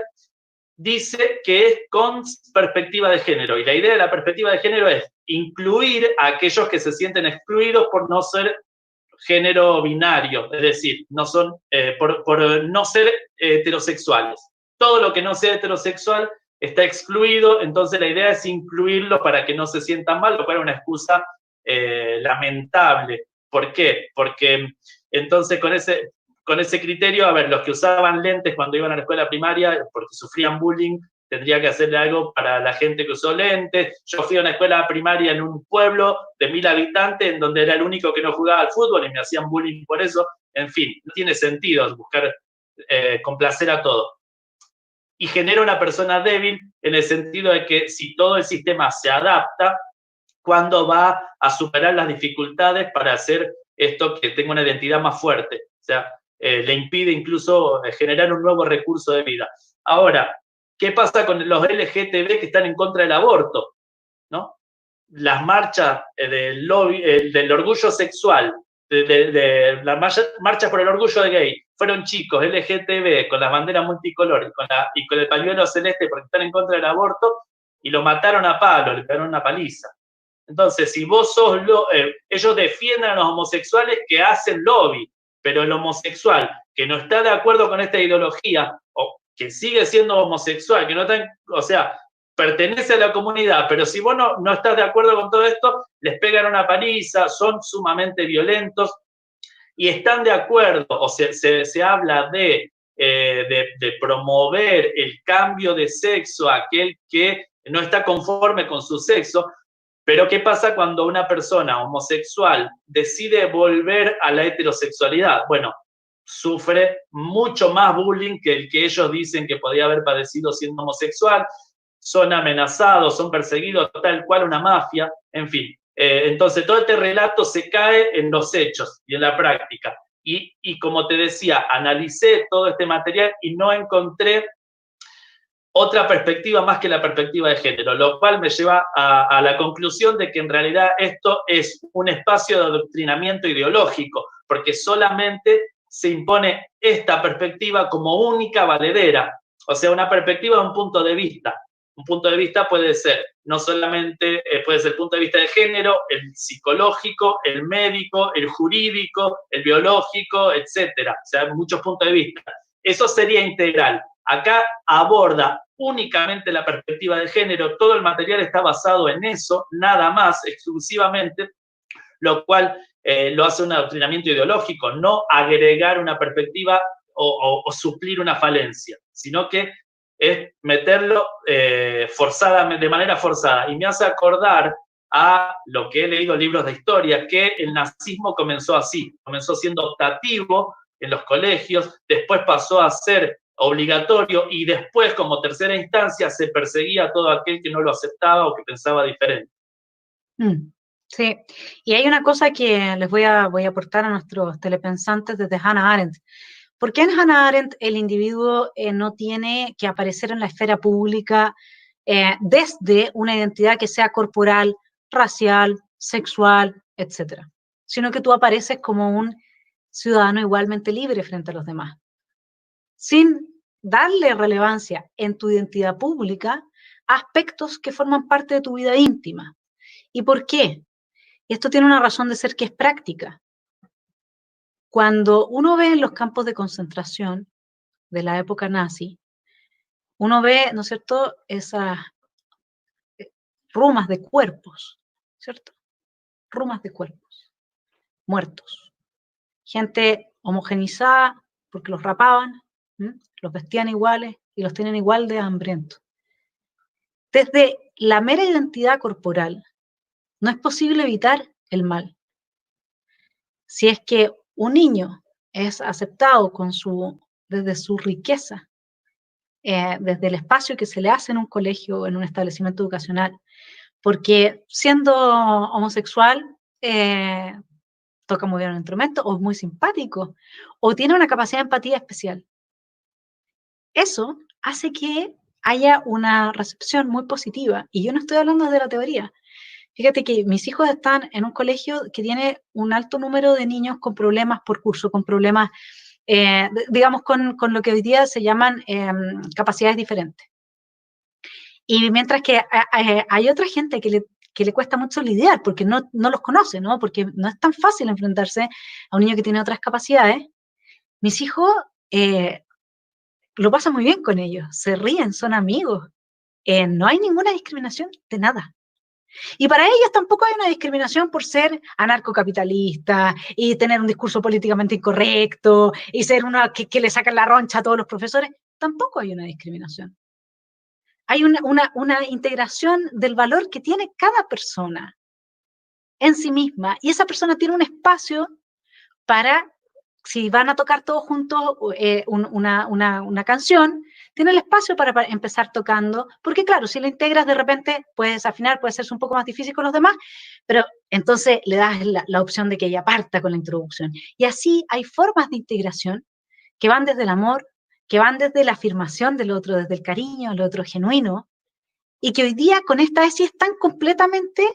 dice que es con perspectiva de género. Y la idea de la perspectiva de género es incluir a aquellos que se sienten excluidos por no ser género binario, es decir, por no ser heterosexuales. Todo lo que no sea heterosexual está excluido, entonces la idea es incluirlo para que no se sientan mal, lo cual es una excusa lamentable. ¿Por qué? Porque entonces con ese criterio, a ver, los que usaban lentes cuando iban a la escuela primaria porque sufrían bullying, tendría que hacerle algo para la gente que usó lentes. Yo fui a una escuela primaria en un pueblo de 1000 habitantes, en donde era el único que no jugaba al fútbol y me hacían bullying por eso. En fin, no tiene sentido buscar complacer a todos. Y genera una persona débil en el sentido de que si todo el sistema se adapta, ¿cuándo va a superar las dificultades para hacer esto que tenga una identidad más fuerte? O sea, le impide incluso generar un nuevo recurso de vida. Ahora, ¿qué pasa con los LGTB que están en contra del aborto? ¿No? Las marchas del orgullo sexual, de la marcha por el orgullo de gay, fueron chicos LGTB con las banderas multicolor y con el pañuelo celeste porque están en contra del aborto y lo mataron a palo, le pegaron una paliza. Entonces, si vos sos, ellos defienden a los homosexuales que hacen lobby, pero el homosexual que no está de acuerdo con esta ideología o que sigue siendo homosexual, que no está, o sea, pertenece a la comunidad, pero si vos no estás de acuerdo con todo esto, les pegan una paliza, son sumamente violentos y están de acuerdo, o sea, se habla de promover el cambio de sexo a aquel que no está conforme con su sexo. Pero ¿qué pasa cuando una persona homosexual decide volver a la heterosexualidad? Bueno, sufre mucho más bullying que el que ellos dicen que podía haber padecido siendo homosexual, son amenazados, son perseguidos, tal cual una mafia, en fin. Entonces todo este relato se cae en los hechos y en la práctica. Y como te decía, analicé todo este material y no encontré otra perspectiva más que la perspectiva de género, lo cual me lleva a la conclusión de que en realidad esto es un espacio de adoctrinamiento ideológico, porque solamente se impone esta perspectiva como única valedera, o sea, una perspectiva de un punto de vista. Un punto de vista puede ser, no solamente puede ser el punto de vista de género, el psicológico, el médico, el jurídico, el biológico, etcétera. O sea, hay muchos puntos de vista. Eso sería integral. Acá aborda únicamente la perspectiva de género, todo el material está basado en eso, nada más, exclusivamente, lo cual lo hace un adoctrinamiento ideológico, no agregar una perspectiva o suplir una falencia, sino que es meterlo de manera forzada. Y me hace acordar a lo que he leído en libros de historia, que el nazismo comenzó así, comenzó siendo optativo en los colegios, después pasó a ser obligatorio y después, como tercera instancia, se perseguía a todo aquel que no lo aceptaba o que pensaba diferente. Sí, y hay una cosa que les voy a aportar a nuestros telepensantes desde Hannah Arendt. ¿Por qué en Hannah Arendt el individuo no tiene que aparecer en la esfera pública desde una identidad que sea corporal, racial, sexual, etcétera? Sino que tú apareces como un ciudadano igualmente libre frente a los demás, sin darle relevancia en tu identidad pública a aspectos que forman parte de tu vida íntima. ¿Y por qué? Esto tiene una razón de ser que es práctica. Cuando uno ve en los campos de concentración de la época nazi, uno ve, ¿no es cierto?, esas rumas de cuerpos, ¿cierto? Rumas de cuerpos, muertos. Gente homogenizada porque los rapaban, los vestían iguales y los tienen igual de hambrientos. Desde la mera identidad corporal, no es posible evitar el mal. Si es que un niño es aceptado desde su riqueza, desde el espacio que se le hace en un colegio o en un establecimiento educacional, porque siendo homosexual toca muy bien un instrumento, o es muy simpático, o tiene una capacidad de empatía especial. Eso hace que haya una recepción muy positiva, y yo no estoy hablando desde la teoría. Fíjate que mis hijos están en un colegio que tiene un alto número de niños con problemas por curso, con problemas, digamos, con lo que hoy día se llaman capacidades diferentes, Y mientras que hay otra gente que le cuesta mucho lidiar porque no los conoce, ¿no? Porque no es tan fácil enfrentarse a un niño que tiene otras capacidades. Mis hijos lo pasan muy bien con ellos, se ríen, son amigos. No hay ninguna discriminación de nada. Y para ellos tampoco hay una discriminación por ser anarcocapitalista y tener un discurso políticamente incorrecto y ser una que le sacan la roncha a todos los profesores. Tampoco hay una discriminación. Hay una integración del valor que tiene cada persona en sí misma, y esa persona tiene un espacio para, si van a tocar todos juntos una canción, tiene el espacio para empezar tocando, porque claro, si lo integras de repente puedes afinar, puede ser un poco más difícil con los demás, pero entonces le das la opción de que ella parta con la introducción. Y así hay formas de integración que van desde el amor, que van desde la afirmación del otro, desde el cariño, el otro genuino, y que hoy día con esta ESI están completamente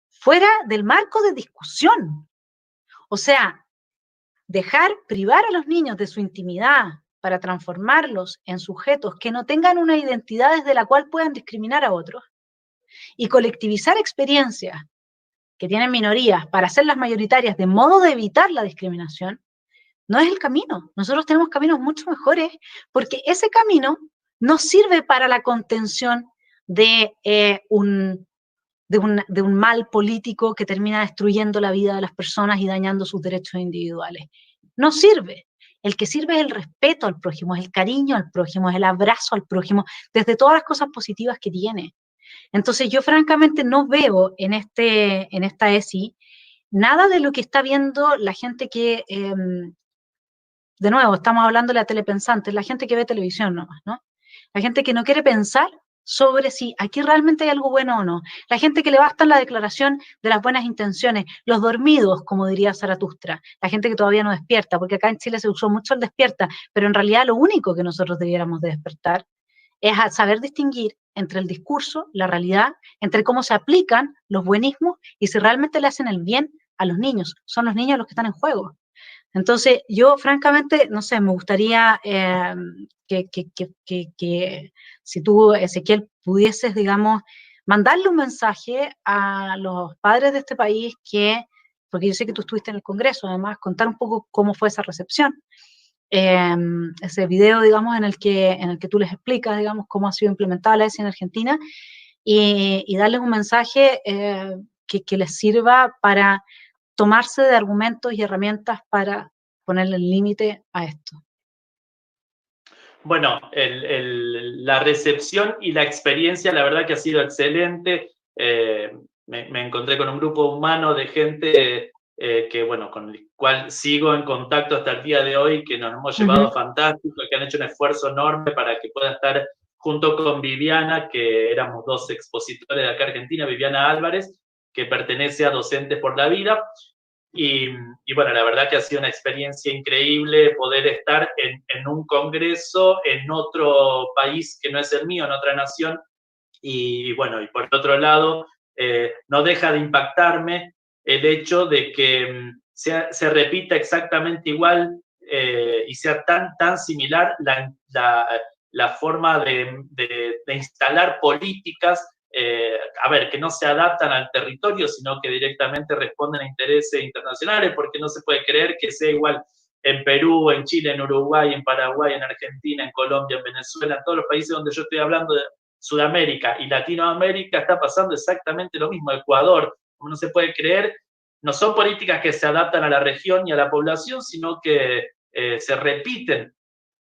fuera del marco de discusión. O sea, privar a los niños de su intimidad para transformarlos en sujetos que no tengan una identidad desde la cual puedan discriminar a otros, y colectivizar experiencias que tienen minorías para hacerlas mayoritarias de modo de evitar la discriminación, no es el camino. Nosotros tenemos caminos mucho mejores, porque ese camino no sirve para la contención de un mal político que termina destruyendo la vida de las personas y dañando sus derechos individuales. No sirve. El que sirve es el respeto al prójimo, es el cariño al prójimo, es el abrazo al prójimo, desde todas las cosas positivas que tiene. Entonces yo francamente no veo en esta ESI nada de lo que está viendo la gente que, de nuevo, estamos hablando de la telepensante, la gente que ve televisión nomás, ¿no? La gente que no quiere pensar sobre si aquí realmente hay algo bueno o no. La gente que le basta la declaración de las buenas intenciones, los dormidos, como diría Zaratustra, la gente que todavía no despierta, porque acá en Chile se usó mucho el despierta, pero en realidad lo único que nosotros debiéramos de despertar es a saber distinguir entre el discurso, la realidad, entre cómo se aplican los buenismos y si realmente le hacen el bien a los niños. Son los niños los que están en juego. Entonces, yo francamente, no sé, me gustaría que si tú, Ezequiel, pudieses, digamos, mandarle un mensaje a los padres de este país porque yo sé que tú estuviste en el Congreso, además, contar un poco cómo fue esa recepción. Ese video, digamos, en el que tú les explicas, digamos, cómo ha sido implementada la ESI en Argentina, y darles un mensaje que les sirva para tomarse de argumentos y herramientas para ponerle el límite a esto. Bueno, la recepción y la experiencia, la verdad que ha sido excelente. Me encontré con un grupo humano de gente que, bueno, con el cual sigo en contacto hasta el día de hoy, que nos hemos llevado fantástico, que han hecho un esfuerzo enorme para que pueda estar junto con Viviana, que éramos dos expositores de acá Argentina, Viviana Álvarez, que pertenece a Docentes por la Vida. Y bueno, la verdad que ha sido una experiencia increíble poder estar en un congreso en otro país que no es el mío, en otra nación. Y bueno, y por otro lado, no deja de impactarme el hecho de que se repita exactamente igual y sea tan similar la forma de instalar políticas, a ver, que no se adaptan al territorio, sino que directamente responden a intereses internacionales, porque no se puede creer que sea igual en Perú, en Chile, en Uruguay, en Paraguay, en Argentina, en Colombia, en Venezuela, en todos los países donde yo estoy hablando de Sudamérica y Latinoamérica está pasando exactamente lo mismo. Ecuador, como no se puede creer, no son políticas que se adaptan a la región y a la población, sino que se repiten.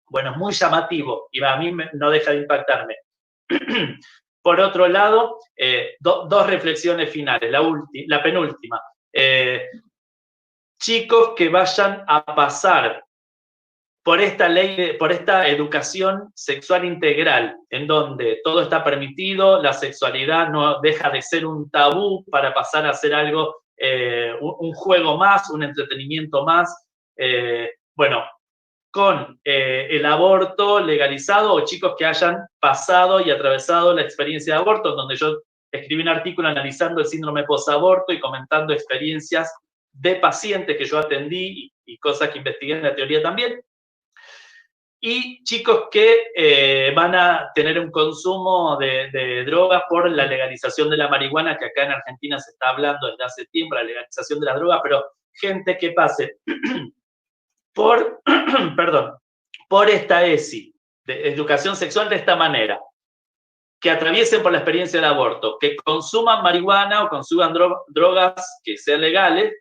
Bueno, es muy llamativo y a mí no deja de impactarme. Por otro lado, dos reflexiones finales. La penúltima. Chicos que vayan a pasar por esta ley, por esta educación sexual integral, en donde todo está permitido, la sexualidad no deja de ser un tabú para pasar a ser algo, un juego más, un entretenimiento más. Bueno, con el aborto legalizado, o chicos que hayan pasado y atravesado la experiencia de aborto, donde yo escribí un artículo analizando el síndrome posaborto y comentando experiencias de pacientes que yo atendí y cosas que investigué en la teoría también. y chicos que van a tener un consumo de drogas por la legalización de la marihuana, que acá en Argentina se está hablando desde hace tiempo, la legalización de las drogas, pero gente que pase por, perdón, por esta ESI, de educación sexual de esta manera, que atraviesen por la experiencia del aborto, que consuman marihuana o consuman drogas que sean legales,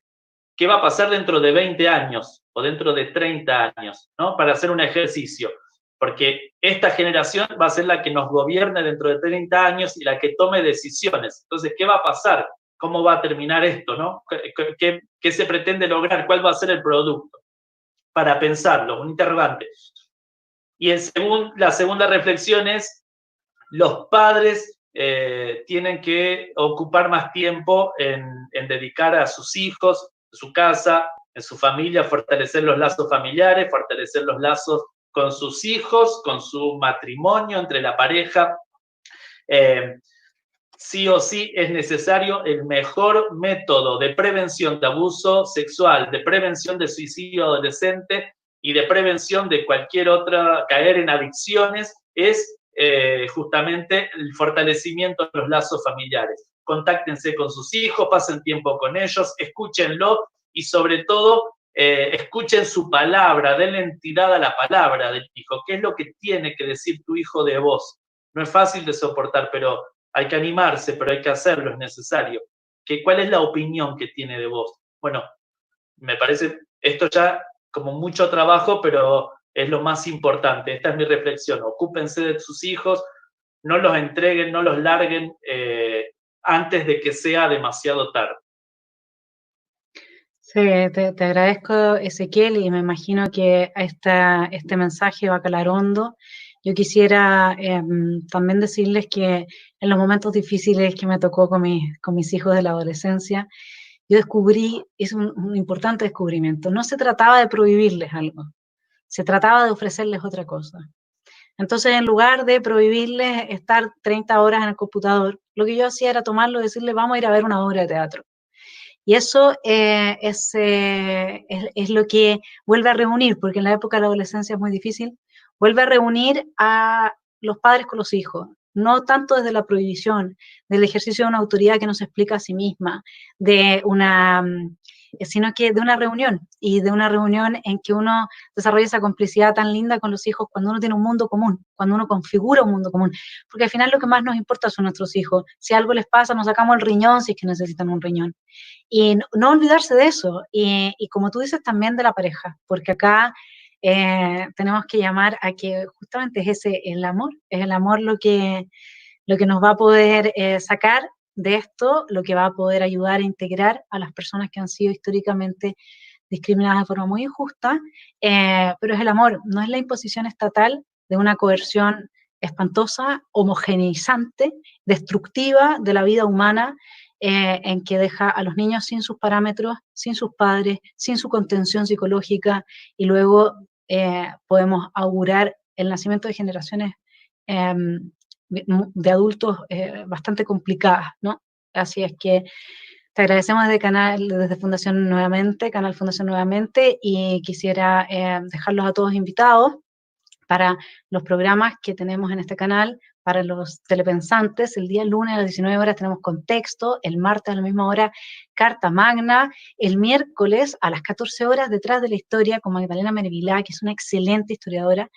¿qué va a pasar dentro de 20 años o dentro de 30 años, ¿no? Para hacer un ejercicio, porque esta generación va a ser la que nos gobierne dentro de 30 años y la que tome decisiones. Entonces, ¿qué va a pasar? ¿Cómo va a terminar esto, no? ¿Qué se pretende lograr? ¿Cuál va a ser el producto? Para pensarlo, un interrogante. Y la segunda reflexión es, los padres tienen que ocupar más tiempo en dedicar a sus hijos, en su casa, en su familia, fortalecer los lazos familiares, fortalecer los lazos con sus hijos, con su matrimonio, entre la pareja. Sí o sí es necesario el mejor método de prevención de abuso sexual, de prevención de suicidio adolescente y de prevención de cualquier otra, caer en adicciones, es justamente el fortalecimiento de los lazos familiares. Contáctense con sus hijos, pasen tiempo con ellos, escúchenlo y sobre todo escuchen su palabra, denle entidad a la palabra del hijo. ¿Qué es lo que tiene que decir tu hijo de vos? No es fácil de soportar, pero hay que animarse, pero hay que hacerlo, es necesario. ¿Cuál es la opinión que tiene de vos? Bueno, me parece esto ya como mucho trabajo, pero es lo más importante. Esta es mi reflexión. Ocúpense de sus hijos, no los entreguen, no los larguen antes de que sea demasiado tarde. Sí, te agradezco, Ezequiel, y me imagino que este mensaje va a calar hondo. Yo quisiera también decirles que en los momentos difíciles que me tocó con mis hijos de la adolescencia, yo descubrí, hice un importante descubrimiento. No se trataba de prohibirles algo, se trataba de ofrecerles otra cosa. Entonces, en lugar de prohibirles estar 30 horas en el computador, lo que yo hacía era tomarlo y decirles, vamos a ir a ver una obra de teatro. Y eso es lo que vuelve a reunir, porque en la época de la adolescencia es muy difícil, vuelve a reunir a los padres con los hijos, no tanto desde la prohibición, del ejercicio de una autoridad que no se explica a sí misma, sino que de una reunión, y de una reunión en que uno desarrolla esa complicidad tan linda con los hijos cuando uno tiene un mundo común, cuando uno configura un mundo común, porque al final lo que más nos importa son nuestros hijos. Si algo les pasa, nos sacamos el riñón si es que necesitan un riñón. Y no olvidarse de eso, y como tú dices, también de la pareja, porque acá tenemos que llamar a que justamente es el amor lo que nos va a poder sacar de esto, lo que va a poder ayudar a integrar a las personas que han sido históricamente discriminadas de forma muy injusta, pero es el amor, no es la imposición estatal de una coerción espantosa, homogeneizante, destructiva de la vida humana, en que deja a los niños sin sus parámetros, sin sus padres, sin su contención psicológica, y luego podemos augurar el nacimiento de generaciones de adultos bastante complicadas, ¿no? Así es que te agradecemos desde Fundación nuevamente, Canal Fundación nuevamente, y quisiera dejarlos a todos invitados para los programas que tenemos en este canal, para los telepensantes. El día lunes a las 19 horas tenemos Contexto, el martes a la misma hora Carta Magna, el miércoles a las 14 horas Detrás de la Historia con Magdalena Mervilá, que es una excelente historiadora.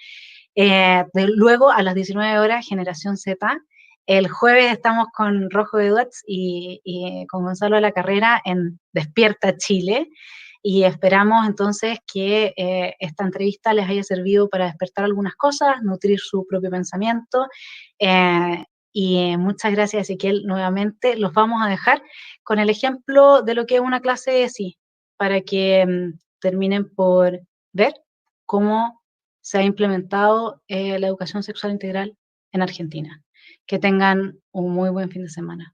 Luego a las 19 horas Generación Z. El jueves estamos con Rojo Edwards y con Gonzalo de la Carrera en Despierta Chile, y esperamos entonces que esta entrevista les haya servido para despertar algunas cosas, nutrir su propio pensamiento, y muchas gracias, Ezequiel, nuevamente. Los vamos a dejar con el ejemplo de lo que es una clase de sí, para que terminen por ver cómo se ha implementado la educación sexual integral en Argentina. Que tengan un muy buen fin de semana.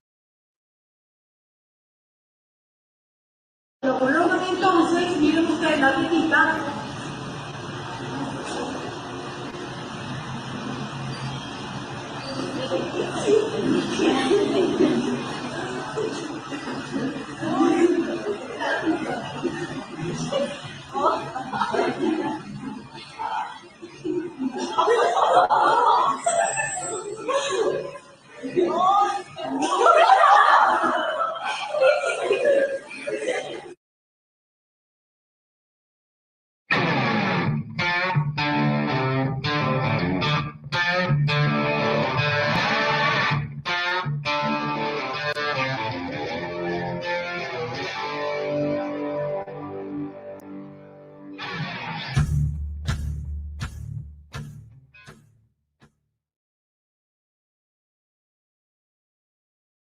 Lo colocan entonces, miren ustedes la visita.